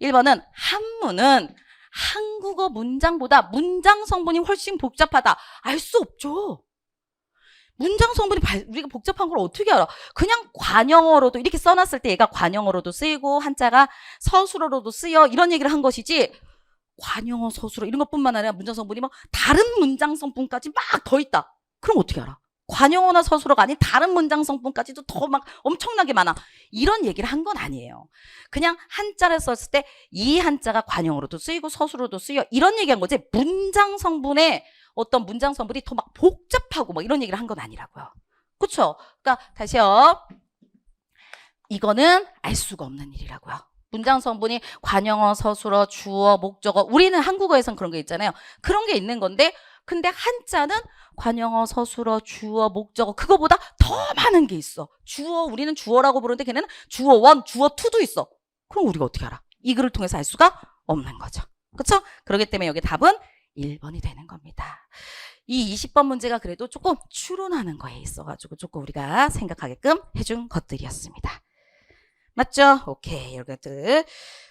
1번은 한문은 한국어 문장보다 문장 성분이 훨씬 복잡하다. 알 수 없죠. 문장 성분이 우리가 복잡한 걸 어떻게 알아? 그냥 관형어로도 이렇게 써놨을 때 얘가 관형어로도 쓰이고 한자가 서술어로도 쓰여 이런 얘기를 한 것이지 관형어, 서술어 이런 것뿐만 아니라 문장 성분이 뭐 다른 문장 성분까지 막 더 있다. 그럼 어떻게 알아? 관형어나 서술어가 아닌 다른 문장 성분까지도 더 막 엄청나게 많아. 이런 얘기를 한 건 아니에요. 그냥 한자를 썼을 때 이 한자가 관형어로도 쓰이고 서술어로도 쓰여 이런 얘기한 거지 문장 성분에 어떤 문장 성분이 더 막 복잡하고 막 이런 얘기를 한 건 아니라고요. 그렇죠? 그러니까 다시요. 이거는 알 수가 없는 일이라고요. 문장 성분이 관형어, 서술어, 주어, 목적어 우리는 한국어에선 그런 게 있잖아요. 그런 게 있는 건데 근데 한자는 관형어, 서술어, 주어, 목적어 그거보다 더 많은 게 있어. 주어 우리는 주어라고 부르는데 걔네는 주어 1, 주어 2도 있어. 그럼 우리가 어떻게 알아? 이 글을 통해서 알 수가 없는 거죠. 그렇죠? 그렇기 때문에 여기 답은 1번이 되는 겁니다. 이 20번 문제가 그래도 조금 추론하는 거에 있어가지고 조금 우리가 생각하게끔 해준 것들이었습니다. 맞죠? 오케이. 이렇게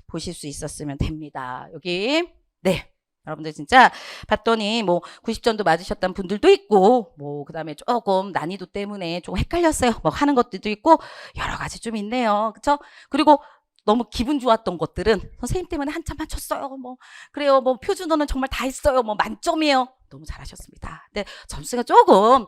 보실 수 있었으면 됩니다. 여기 네. 여러분들 진짜 봤더니 뭐 90점도 맞으셨던 분들도 있고 뭐 그다음에 조금 난이도 때문에 좀 헷갈렸어요. 뭐 하는 것들도 있고 여러 가지 좀 있네요. 그렇죠? 그리고 너무 기분 좋았던 것들은 선생님 때문에 한참 맞췄어요. 뭐 그래요. 뭐 표준어는 정말 다 했어요. 뭐 만점이에요. 너무 잘하셨습니다. 근데 점수가 조금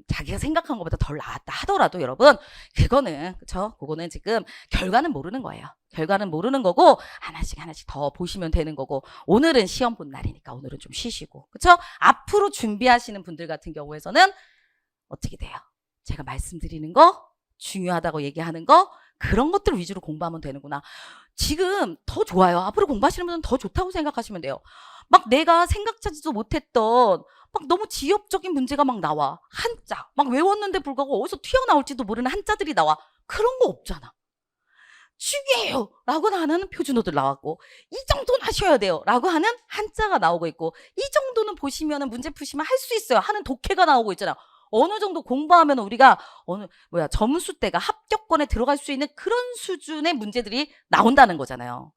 자기가 생각한 것보다 덜 나왔다 하더라도 여러분 그거는 그쵸? 그거는 지금 결과는 모르는 거예요. 결과는 모르는 거고 하나씩 더 보시면 되는 거고 오늘은 시험 본 날이니까 오늘은 좀 쉬시고 그쵸? 앞으로 준비하시는 분들 같은 경우에서는 어떻게 돼요? 제가 말씀드리는 거 중요하다고 얘기하는 거 그런 것들 위주로 공부하면 되는구나. 지금 더 좋아요. 앞으로 공부하시는 분은 더 좋다고 생각하시면 돼요. 막 내가 생각하지도 못했던 막 너무 지엽적인 문제가 막 나와. 한자. 막 외웠는데 불구하고 어디서 튀어나올지도 모르는 한자들이 나와. 그런 거 없잖아. 죽이에요 라고 하는 표준어들 나왔고 이 정도는 하셔야 돼요 라고 하는 한자가 나오고 있고 이 정도는 보시면 문제 푸시면 할 수 있어요 하는 독해가 나오고 있잖아. 어느 정도 공부하면 우리가 점수대가 합격권에 들어갈 수 있는 그런 수준의 문제들이 나온다는 거잖아요.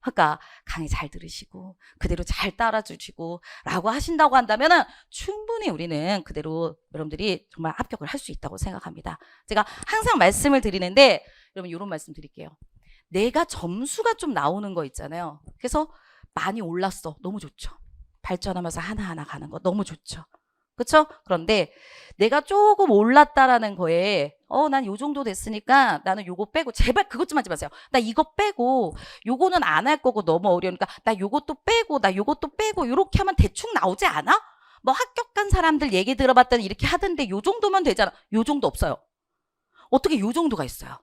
그러니까 강의 잘 들으시고 그대로 잘 따라주시고 라고 하신다고 한다면은 충분히 우리는 그대로 여러분들이 정말 합격을 할 수 있다고 생각합니다. 제가 항상 말씀을 드리는데 여러분 이런 말씀 드릴게요. 내가 점수가 좀 나오는 거 있잖아요. 그래서 많이 올랐어. 너무 좋죠. 발전하면서 하나하나 가는 거 너무 좋죠. 그렇죠? 그런데 내가 조금 올랐다라는 거에 난 요 정도 됐으니까 나는 요거 빼고 제발 그것 좀 하지 마세요. 나 이거 빼고 요거는 안 할 거고 너무 어려우니까 나 요것도 빼고 나 요것도 빼고 요렇게 하면 대충 나오지 않아? 뭐 합격한 사람들 얘기 들어봤더니 이렇게 하던데 요 정도면 되잖아. 요 정도 없어요. 어떻게 요 정도가 있어요?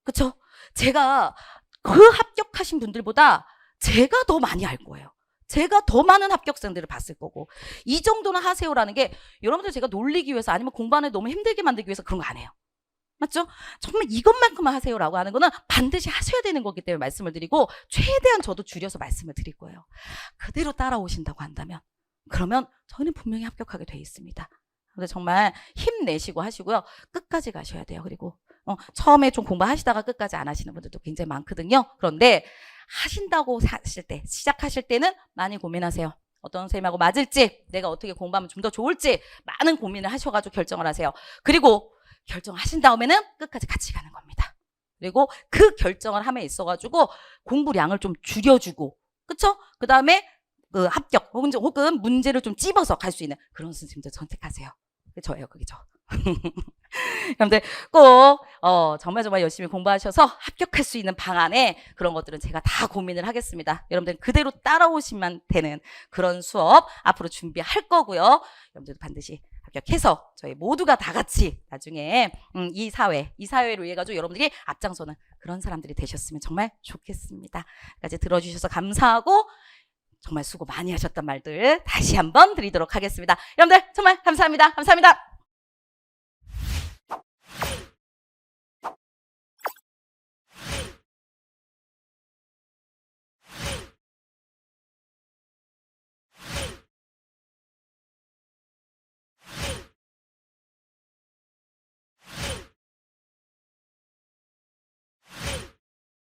그렇죠? 제가 그 합격하신 분들보다 제가 더 많이 알 거예요. 제가 더 많은 합격생들을 봤을 거고 이 정도는 하세요라는 게 여러분들 제가 놀리기 위해서 아니면 공부하는 너무 힘들게 만들기 위해서 그런 거 안 해요. 맞죠? 정말 이것만큼만 하세요라고 하는 거는 반드시 하셔야 되는 거기 때문에 말씀을 드리고 최대한 저도 줄여서 말씀을 드릴 거예요. 그대로 따라오신다고 한다면 그러면 저희는 분명히 합격하게 돼 있습니다. 근데 정말 힘내시고 하시고요. 끝까지 가셔야 돼요. 그리고 처음에 좀 공부하시다가 끝까지 안 하시는 분들도 굉장히 많거든요. 그런데 하신다고 하실 때, 시작하실 때는 많이 고민하세요. 어떤 선생님하고 맞을지, 내가 어떻게 공부하면 좀 더 좋을지 많은 고민을 하셔가지고 결정을 하세요. 그리고 결정하신 다음에는 끝까지 같이 가는 겁니다. 그리고 그 결정을 함에 있어가지고 공부량을 좀 줄여주고, 그쵸? 그 다음에 그 합격 혹은 문제를 좀 찝어서 갈 수 있는 그런 선생님들 선택하세요. 저예요, 그게 저. 여러분들 꼭 정말 열심히 공부하셔서 합격할 수 있는 방안에 그런 것들은 제가 다 고민을 하겠습니다. 여러분들 그대로 따라오시면 되는 그런 수업 앞으로 준비할 거고요. 여러분들도 반드시 합격해서 저희 모두가 다 같이 나중에 이 사회로 위해 가지고 여러분들이 앞장서는 그런 사람들이 되셨으면 정말 좋겠습니다. 까지 들어주셔서 감사하고 정말 수고 많이 하셨단 말들 다시 한번 드리도록 하겠습니다. 여러분들 정말 감사합니다. 감사합니다.